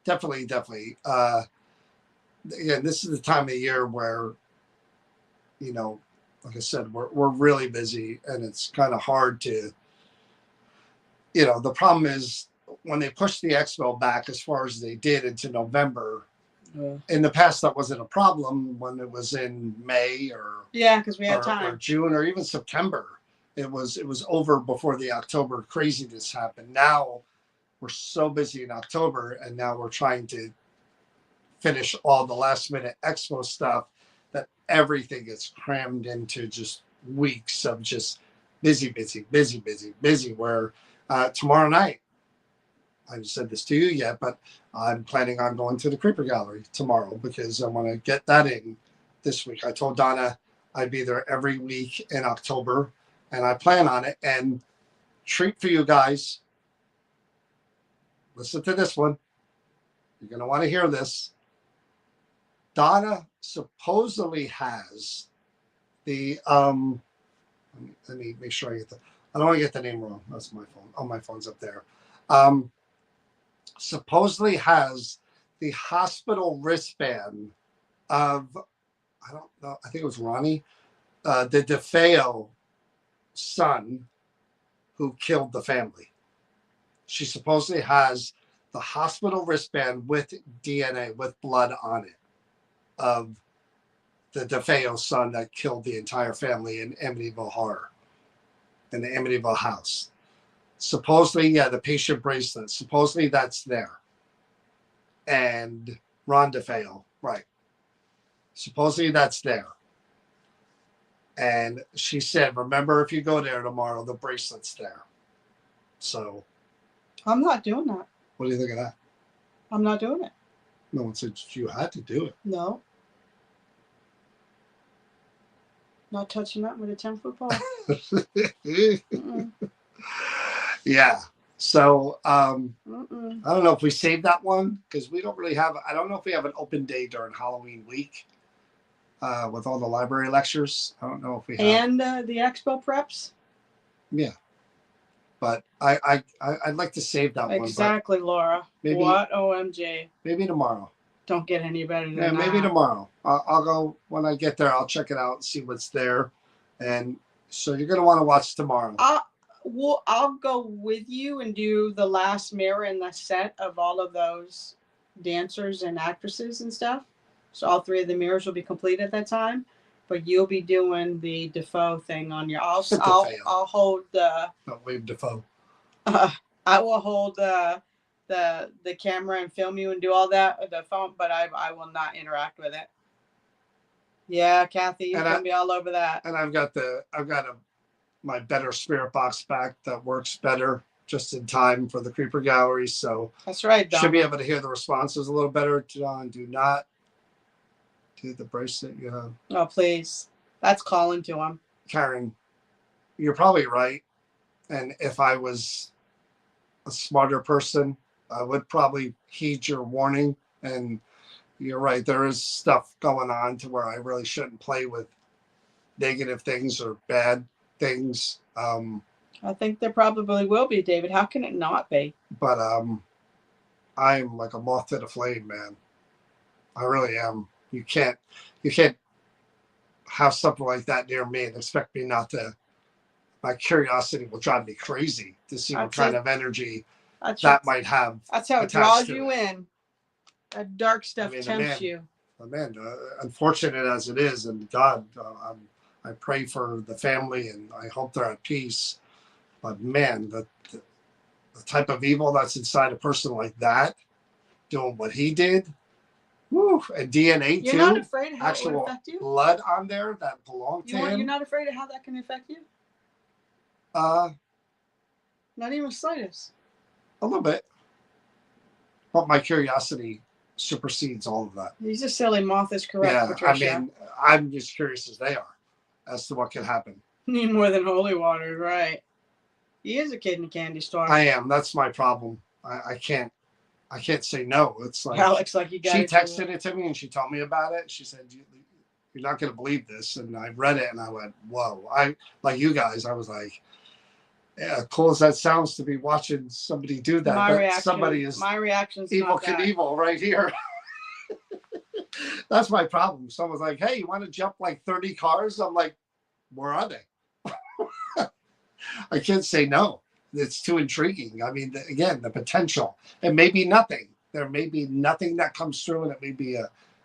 definitely. Again, this is the time of year where, like I said, we're really busy and it's kind of hard to, the problem is when they pushed the expo back as far as they did into November, in the past that wasn't a problem. When it was in May because we had time, or June or even September, it was over before the October craziness happened. Now we're so busy in October and now we're trying to finish all the last minute expo stuff that everything gets crammed into just weeks of just busy where tomorrow night, I haven't said this to you yet, but I'm planning on going to the Creeper Gallery tomorrow because I want to get that in this week. I told Donna I'd be there every week in October and I plan on it. And treat for you guys, listen to this one. You're going to want to hear this. Donna supposedly has the let me make sure I get I don't want to get the name wrong. That's my phone. Oh, my phone's up there. Supposedly has the hospital wristband of, I don't know, I think it was Ronnie, the DeFeo son who killed the family. She supposedly has the hospital wristband with DNA, with blood on it, of the DeFeo son that killed the entire family in Amityville Horror, in the Amityville house. Supposedly, the patient bracelet, supposedly that's there. And Ron DeFeo, right. Supposedly that's there. And she said, remember, if you go there tomorrow, the bracelet's there. So. I'm not doing that. What do you think of that? I'm not doing it. No one said you had to do it. No. Not touching that with a 10-foot pole. Yeah. So I don't know if we saved that one because we don't really have. I don't know if we have an open day during Halloween week with all the library lectures. I don't know if we have. And the expo preps. Yeah. But I'd like to save that one. Exactly, Laura. Maybe, what OMG? Maybe tomorrow. Don't get any better than Yeah, that. maybe tomorrow. I'll go when I get there. I'll check it out and see what's there. And so you're gonna want to watch tomorrow. I'll go with you and do the last mirror in the set of all of those dancers and actresses and stuff. So all three of the mirrors will be complete at that time. But you'll be doing the Defoe thing on your. I'll hold the. Not Wave Defoe. I will hold the camera and film you and do all that with the phone, but I will not interact with it. Yeah, Kathy, you're gonna be all over that. And I've got my better spirit box back that works better just in time for the creeper gallery. So that's right, Don. Should be able to hear the responses a little better. John, do not do the bracelet you have. Oh, please. That's calling to him. Karen, you're probably right. And if I was a smarter person, I would probably heed your warning. And you're right. There is stuff going on to where I really shouldn't play with negative things or bad things. I think there probably will be, David. How can it not be? But I'm like a moth to the flame, man. I really am. You can't have something like that near me and expect me not to. My curiosity will drive me crazy to see what kind of energy that might have. That's how it draws you in. That dark stuff tempts you. Amanda, unfortunate as it is, and God, I pray for the family and I hope they're at peace. But man, the type of evil that's inside a person like that, doing what he did, woo, and DNA You're too. You're not afraid of how actual it will affect you? Blood on there that belonged to him. You're not afraid of how that can affect you? Not even slightest. A little bit. But my curiosity supersedes all of that. He's a silly moth, is correct, yeah, Patricia. I mean, I'm just curious as they are as to what can happen. Need more than holy water, right? He is a kid in a candy store. I am. That's my problem. I can't say no. It's like Alex, like you got. She texted it to me and she told me about it. She said, "You're not going to believe this," and I read it and I went, "Whoa!" I like you guys. I was like, "Yeah, cool as that sounds to be watching somebody do that." My reaction's Evil Knievel right here. That's my problem. Someone's like, "Hey, you want to jump like 30 cars?" I'm like, "Where are they?" I can't say no. It's too intriguing. I mean, again, the potential. It may be nothing. There may be nothing that comes through, and it may be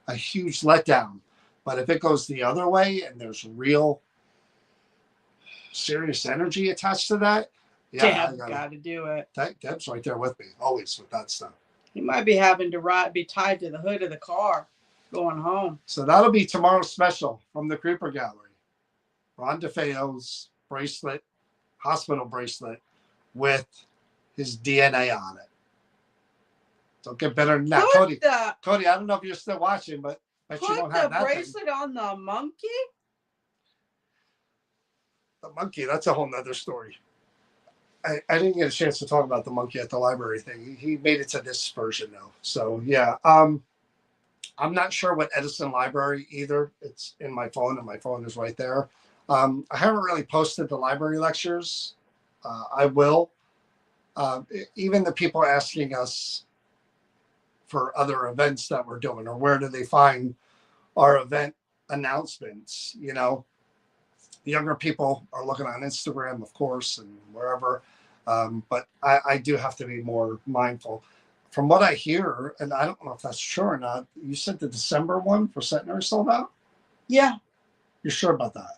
a huge letdown. But if it goes the other way and there's real serious energy attached to that, yeah, Deb got to do it. Deb's right there with me, always with that stuff. He might be having to be tied to the hood of the car going home. So that'll be tomorrow's special from the Creeper Gallery. Ron DeFeo's bracelet, hospital bracelet, with his DNA on it. Don't get better than that. Cody, I don't know if you're still watching, but I bet you don't have that. Put the bracelet on the monkey? The monkey, that's a whole nother story. I didn't get a chance to talk about the monkey at the library thing. He made it to this version though. So yeah. I'm not sure what Edison Library either. It's in my phone and my phone is right there. I haven't really posted the library lectures. I will. Even the people asking us for other events that we're doing or where do they find our event announcements, you know, the younger people are looking on Instagram, of course, and wherever. But I do have to be more mindful. From what I hear, and I don't know if that's true or not, you said the December one for Centenary sold out? Yeah. You're sure about that?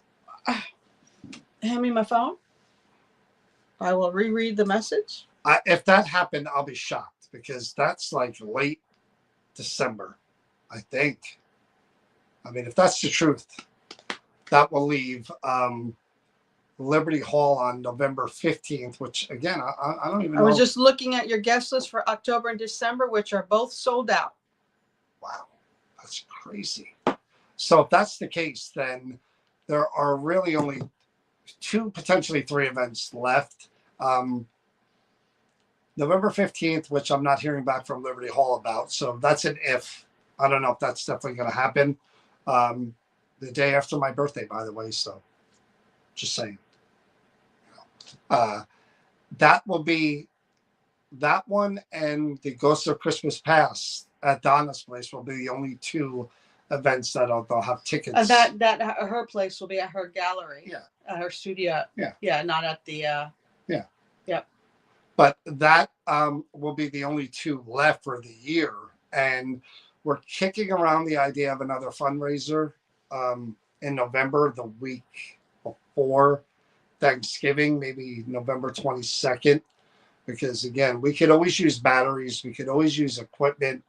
Hand me my phone. I will reread the message. If that happened, I'll be shocked because that's like late December, I think. I mean, if that's the truth, that will leave Liberty Hall on November 15th, which again, I don't even know. I was just looking at your guest list for October and December, which are both sold out. Wow, that's crazy. So if that's the case, then there are really only 2, potentially 3 events left. November 15th, which I'm not hearing back from Liberty Hall about. So that's an if. I don't know if that's definitely going to happen. The day after my birthday, by the way. So just saying. That will be that one and the Ghost of Christmas Past at Donna's place will be the only two events that they'll have tickets. That her place will be at her gallery. Yeah. At her studio. Yeah. Yeah, not at the. Yeah. Yep. But that will be the only two left for the year, and we're kicking around the idea of another fundraiser in November, the week before Thanksgiving, maybe November 22nd. Because again, we could always use batteries, we could always use equipment,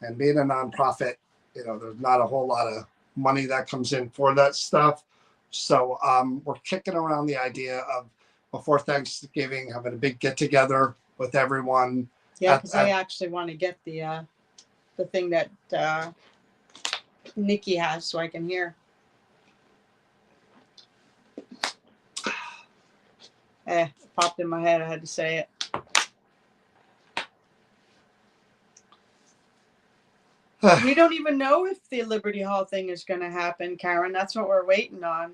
and being a nonprofit, there's not a whole lot of money that comes in for that stuff. So we're kicking around the idea of before Thanksgiving having a big get together with everyone. Yeah, because I actually want to get the thing that Nikki has, so I can hear. It popped in my head. I had to say it. We don't even know if the Liberty Hall thing is going to happen, Karen. That's what we're waiting on.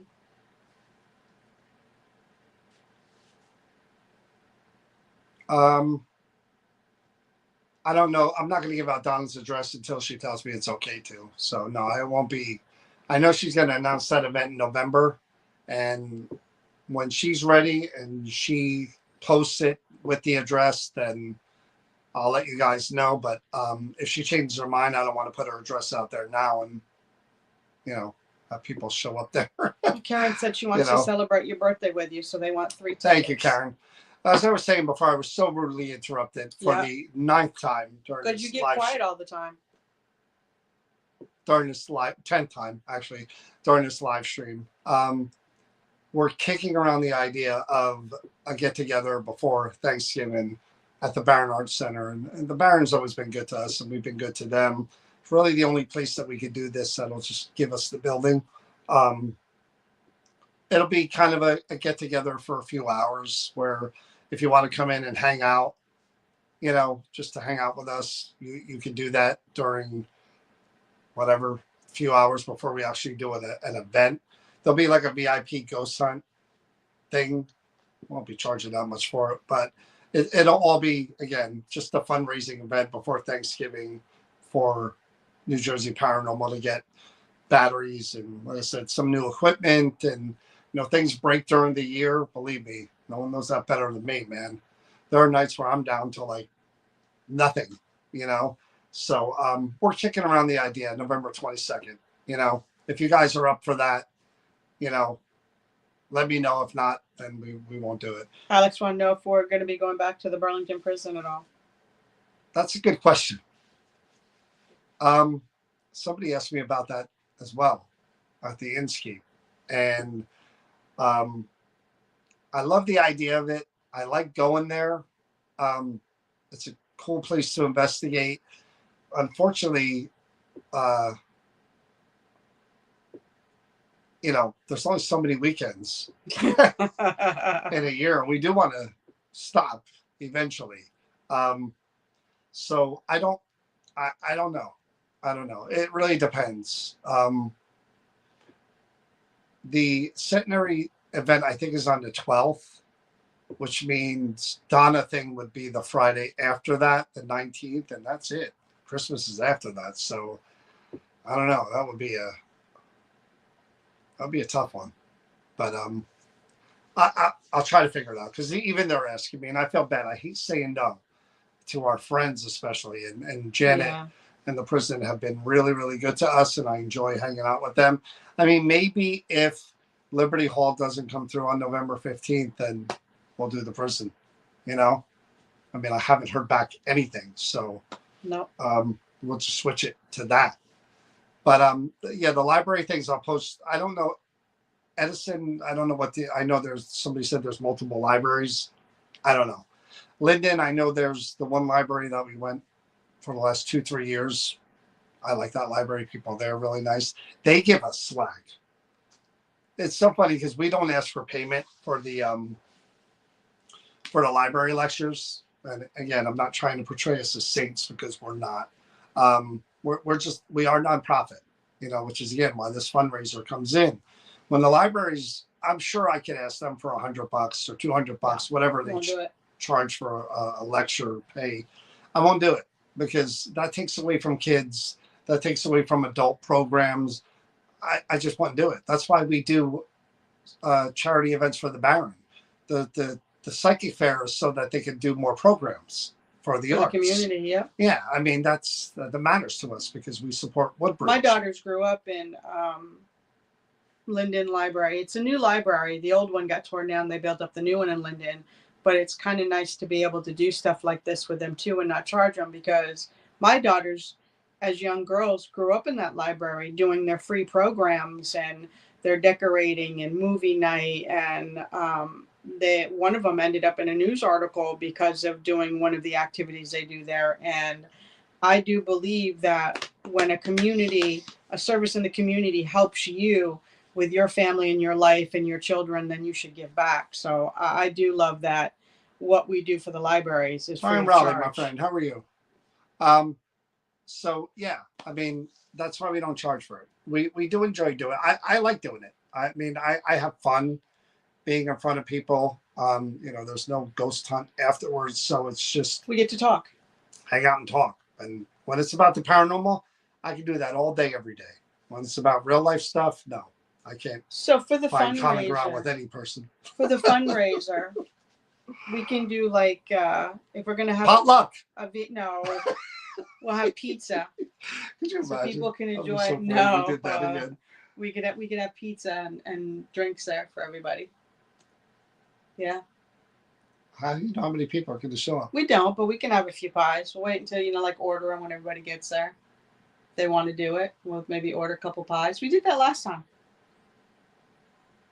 I don't know. I'm not going to give out Donna's address until she tells me it's okay to. So no, it won't be. I know she's going to announce that event in November, and when she's ready and she posts it with the address, then I'll let you guys know. But if she changes her mind, I don't want to put her address out there now and, have people show up there. Karen said she wants to celebrate your birthday with you, so they want 3 tickets. Thank you, Karen. As I was saying before, I was so rudely interrupted for the 9th time during this you get quiet all the time. During this 10th time, actually, during this live stream. We're kicking around the idea of a get-together before Thanksgiving at the Barron Arts Center. And the Barron's always been good to us, and we've been good to them. It's really the only place that we could do this that'll just give us the building. It'll be kind of a get-together for a few hours where if you want to come in and hang out, just to hang out with us, you can do that during whatever few hours before we actually do an event. There'll be like a VIP ghost hunt thing. Won't be charging that much for it, but it'll all be, again, just a fundraising event before Thanksgiving for New Jersey Paranormal to get batteries and, like I said, some new equipment. And, things break during the year. Believe me, no one knows that better than me, man. There are nights where I'm down to like nothing, So we're kicking around the idea November 22nd. If you guys are up for that, let me know. If not, then we won't do it. Alex want to know if we're going to be going back to the Burlington prison at all. That's a good question. Somebody asked me about that as well at the Inskeep. And I love the idea of it. I like going there. It's a cool place to investigate. Unfortunately, there's only so many weekends in a year. We do want to stop eventually. So I don't know. It really depends. The centenary event, I think, is on the 12th, which means Donna thing would be the Friday after that, the 19th, and that's it. Christmas is after that. So I don't know. That'd be a tough one, but I'll try to figure it out, because even they're asking me, and I feel bad. I hate saying no to our friends, especially, and Janet and the prison have been really, really good to us, and I enjoy hanging out with them. I mean, maybe if Liberty Hall doesn't come through on November 15th, then we'll do the prison. I mean, I haven't heard back anything, so no. We'll just switch it to that. But the library things I'll post. I don't know, Edison. I don't know I know there's somebody said there's multiple libraries. I don't know. Linden, I know there's the one library that we went for the last 2-3 years. I like that library. People there are really nice. They give us slack. It's so funny because we don't ask for payment for the library lectures. And again, I'm not trying to portray us as saints, because we're not. We are nonprofit, which is again why this fundraiser comes in. When the libraries, I'm sure I could ask them for $100 or $200, whatever they charge for a lecture pay. I won't do it. because that takes away from kids. That takes away from adult programs. I just want to do it. That's why we do charity events for the Baron. The psychic fair is so that they can do more programs for the For the arts. community, yeah. Yeah, I mean that matters to us because we support Woodbridge. My daughters grew up in Linden Library. It's a new library. The old one got torn down. They built up the new one in Linden. But it's kind of nice to be able to do stuff like this with them too and not charge them, because my daughters, as young girls, grew up in that library doing their free programs and their decorating and movie night. And one of them ended up in a news article because of doing one of the activities they do there. And I do believe that when a service in the community helps you with your family and your life and your children, then you should give back. So I do love that. What we do for the libraries is free I'm of Raleigh, my charge. friend. How are you? So yeah, I mean that's why we don't charge for it. We do enjoy doing it. I like doing it. I mean I have fun being in front of people. There's no ghost hunt afterwards, so it's just We get to talk. hang out and talk. And when it's about the paranormal, I can do that all day, every day. When it's about real life stuff, no, I can't So for the find common ground with fundraiser, any person. we can do like if we're gonna have Potluck. no, we'll have pizza Could you so imagine? people can I'd be enjoy. so afraid No, we did that again. we could have pizza and drinks there for everybody. Yeah, How do you know how many people are going to show up? we don't, but we can have a few pies. We'll wait until like order them when everybody gets there. If they want to do it, we'll maybe order a couple pies. We did that last time.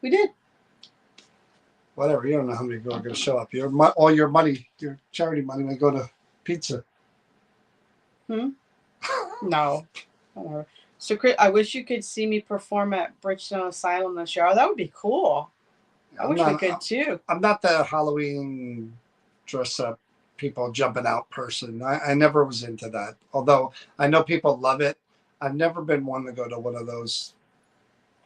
We did. Whatever. You don't know how many people are going to show up. All your money, your charity money, may go to pizza. No. So, Chris, I wish you could see me perform at Bridgestone Asylum this year. Oh, that would be cool. I wish we could too. I'm not the Halloween dress up people jumping out person. I never was into that. Although I know people love it. I've never been one to go to one of those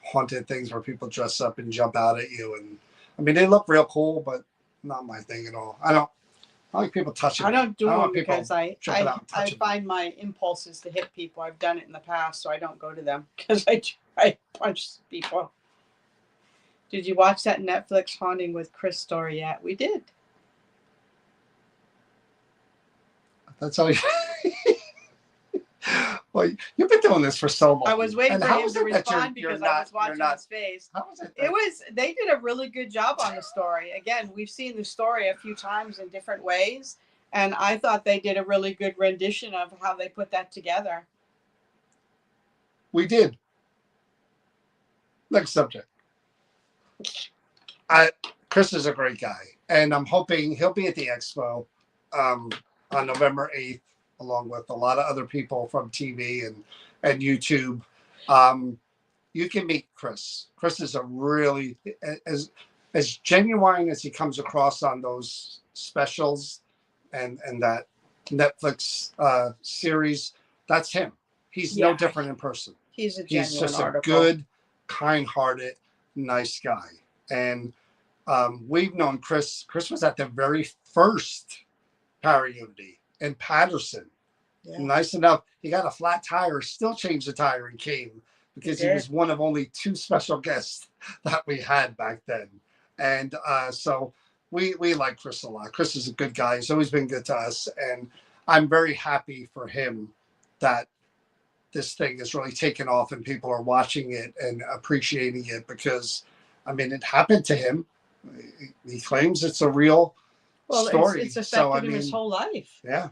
haunted things where people dress up and jump out at you. And I mean, they look real cool, but not my thing at all. I like people touching. I don't do them them because I them. find my impulses to hit people. I've done it in the past, so I don't go to them because I punch people. Did you watch that Netflix haunting with Chris story yet? We did. That's all you. Well, you've been doing this for so long. I was waiting for him to respond because I was watching his face. How was it? They did a really good job on the story. Again, we've seen the story a few times in different ways, and I thought they did a really good rendition of how they put that together. We did. Next subject. Chris is a great guy, and I'm hoping he'll be at the expo on November 8th, along with a lot of other people from TV and YouTube. You can meet Chris. Chris is a really as genuine as he comes across on those specials and that Netflix series. That's him. He's no different in person. He's a genuine He's just article. a good, kind-hearted, nice guy. And we've known Chris. Chris was at the very first Para-Unity in Patterson. Yeah. Nice enough. He got a flat tire, still changed the tire and came because he was one of only 2 special guests that we had back then. And so we like Chris a lot. Chris is a good guy. He's always been good to us. And I'm very happy for him that this thing is really taken off and people are watching it and appreciating it because, I mean, it happened to him. He claims it's a real story. It's affected him his whole life. Yeah.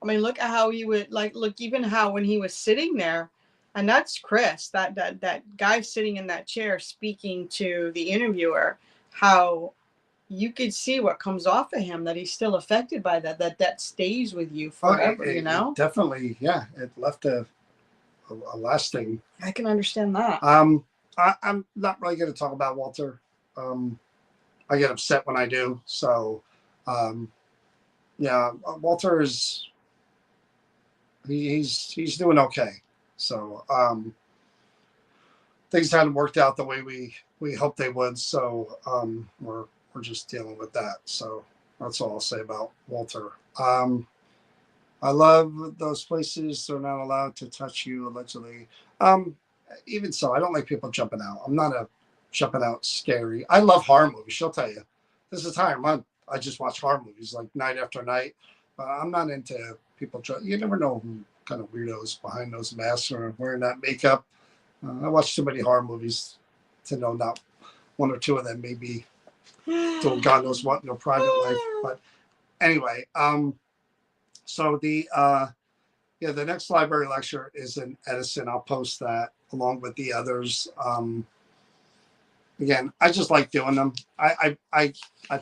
I mean, look at how he would look even how when he was sitting there, and that's Chris, that guy sitting in that chair speaking to the interviewer, how you could see what comes off of him, that he's still affected by that stays with you forever, It definitely, yeah. It left a lasting. I can understand that. I'm not really going to talk about Walter. I get upset when I do. So, yeah, Walter is, he's doing okay. So, things hadn't worked out the way we hoped they would. So, we're just dealing with that. So that's all I'll say about Walter. I love those places. They're not allowed to touch you, allegedly. Um, Even so, I don't like people jumping out. I'm not a jumping out scary. I love horror movies. She'll tell you. This is time. I just watch horror movies like night after night. I'm not into people. You never know who kind of weirdos behind those masks or wearing that makeup. I watch too many horror movies to know not one or two of them maybe doing God knows what in their private life. But anyway, so the next library lecture is in Edison. I'll post that along with the others. Again, I just like doing them. I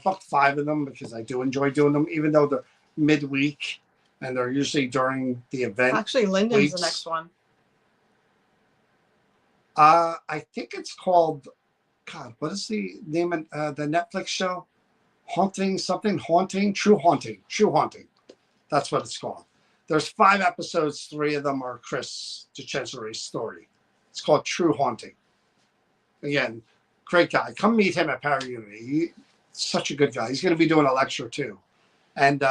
booked 5 of them because I do enjoy doing them, even though they're midweek and they're usually during the event. Actually, Linden's weeks. the next one. I think it's called, God, what is the name of the Netflix show? True Haunting. That's what it's called. There's 5 episodes. 3 of them are Chris DeCesare's story. It's called True Haunting. Again, great guy. Come meet him at Paraunity. He's such a good guy. He's going to be doing a lecture too. And,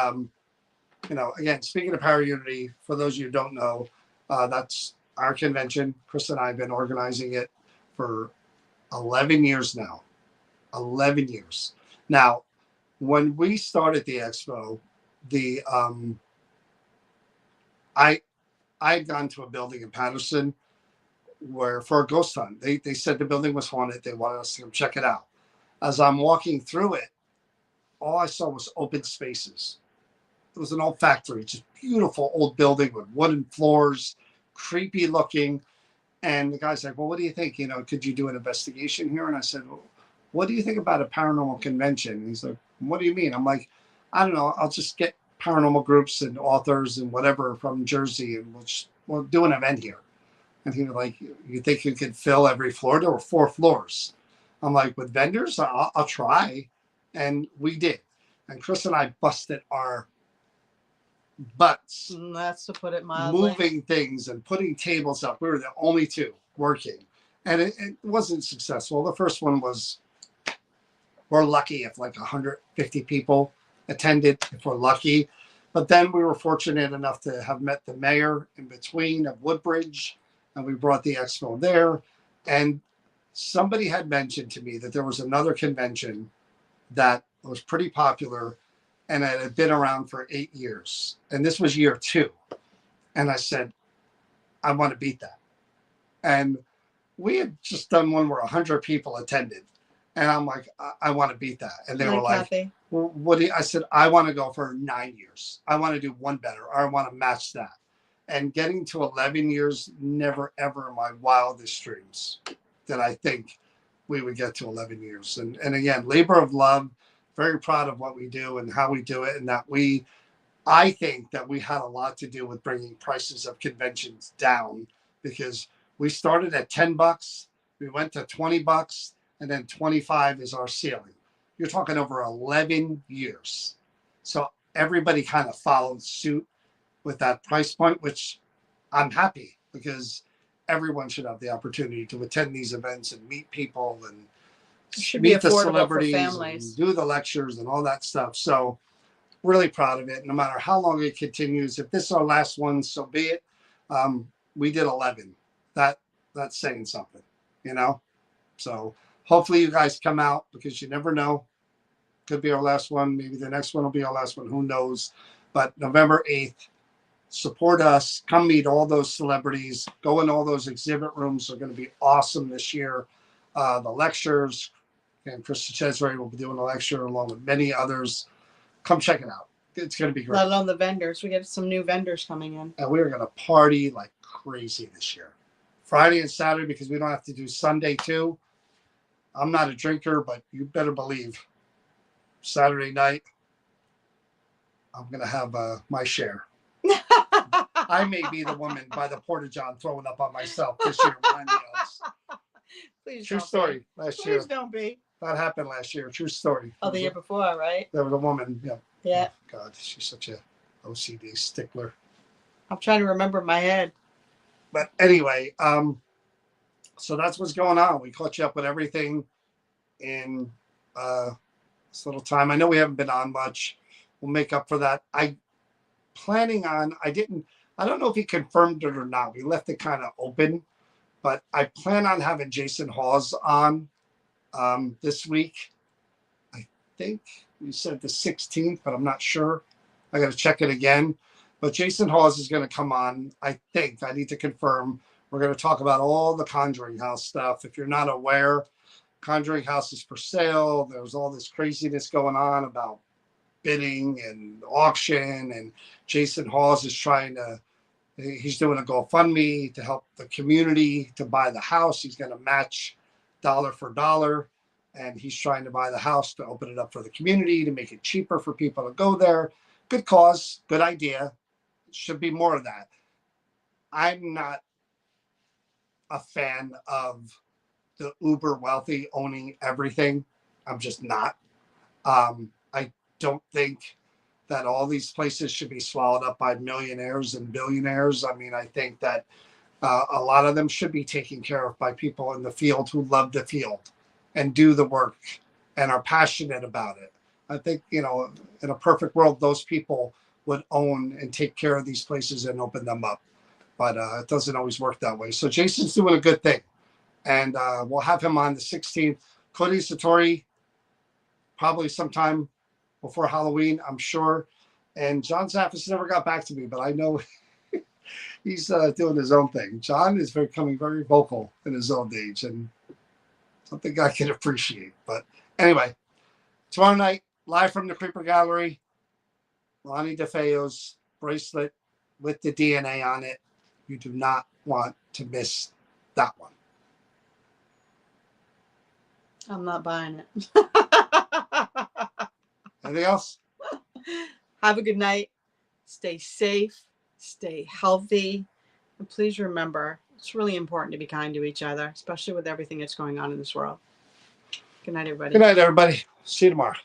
again, speaking of Paraunity, for those of you who don't know, that's our convention. Chris and I have been organizing it for 11 years now. 11 years. Now, when we started the expo, I had gone to a building in Patterson where for a ghost hunt, they said the building was haunted. They wanted us to come check it out. As I'm walking through it, all I saw was open spaces. It was an old factory, just beautiful old building with wooden floors, creepy looking. And the guy's like, well, what do you think? Could you do an investigation here? And I said, well, what do you think about a paranormal convention? And he's like, what do you mean? I'm like, I don't know. I'll just get paranormal groups and authors and whatever from Jersey, and we'll do an event here. And he was like, you think you could fill every floor? There were 4 floors. I'm like, with vendors, I'll try. And we did. And Chris and I busted our butts. That's to put it mildly. Moving things and putting tables up. We were the only 2 working. And it wasn't successful. The first one was, we're lucky if like 150 people attended, if we're lucky. But then we were fortunate enough to have met the mayor in between of Woodbridge, and we brought the expo there. And somebody had mentioned to me that there was another convention that was pretty popular and it had been around for 8 years. And this was year 2. And I said, I want to beat that. And we had just done one where 100 people attended. And I'm like, I want to beat that. And they were like, well, what do you? I said, I want to go for 9 years. I want to do one better. Or I want to match that. And getting to 11 years, never, ever in my wildest dreams did I think we would get to 11 years. And again, labor of love, very proud of what we do and how we do it. And that I think that we had a lot to do with bringing prices of conventions down, because we started at $10. We went to $20, and then 25 is our ceiling. You're talking over 11 years. So everybody kind of followed suit with that price point, which I'm happy, because everyone should have the opportunity to attend these events and meet people and meet the celebrities and do the lectures and all that stuff. So really proud of it. No matter how long it continues, if this is our last one, so be it. We did 11. That's saying something, So hopefully you guys come out, because you never know. Could be our last one. Maybe the next one will be our last one. Who knows? But November 8th, support us. Come meet all those celebrities. Go in all those exhibit rooms. They're going to be awesome this year. The lectures, and Chris DeCesare will be doing a lecture along with many others. Come check it out. It's going to be great. Let alone the vendors. We get some new vendors coming in. And we're going to party like crazy this year. Friday and Saturday, because we don't have to do Sunday too. I'm not a drinker, but you better believe Saturday night, I'm going to have my share. I may be the woman by the Porta-John throwing up on myself this year. Please True story. Last year. Please don't be. That happened last year. True story. Oh, the year before, right? There was a woman. Yeah. Yeah. Oh, God, she's such a OCD stickler. I'm trying to remember in my head. But anyway, so that's what's going on. We caught you up with everything in this little time. I know we haven't been on much. We'll make up for that. planning on, I don't know if he confirmed it or not. We left it kind of open, but I plan on having Jason Hawes on this week. I think we said the 16th, but I'm not sure. I got to check it again. But Jason Hawes is going to come on. I think I need to confirm. We're going to talk about all the Conjuring House stuff. If you're not aware, Conjuring House is for sale. There's all this craziness going on about bidding and auction, and Jason Hawes is he's doing a GoFundMe to help the community to buy the house. He's going to match dollar for dollar, and he's trying to buy the house to open it up for the community, to make it cheaper for people to go there. Good cause, good idea. Should be more of that. I'm not a fan of the uber wealthy owning everything. I'm just not. I don't think that all these places should be swallowed up by millionaires and billionaires. I mean, I think that a lot of them should be taken care of by people in the field who love the field and do the work and are passionate about it. I think, in a perfect world, those people would own and take care of these places and open them up. But it doesn't always work that way. So Jason's doing a good thing. And we'll have him on the 16th. Cody Satori, probably sometime before Halloween, I'm sure. And John Zaffis never got back to me, but I know he's doing his own thing. John is becoming very vocal in his old age, and something I can appreciate. But anyway, tomorrow night, live from the Creeper Gallery, Lonnie DeFeo's bracelet with the DNA on it. You do not want to miss that one. I'm not buying it. Anything else? Have a good night. Stay safe. Stay healthy. And please remember, it's really important to be kind to each other, especially with everything that's going on in this world. Good night, everybody. Good night, everybody. See you tomorrow.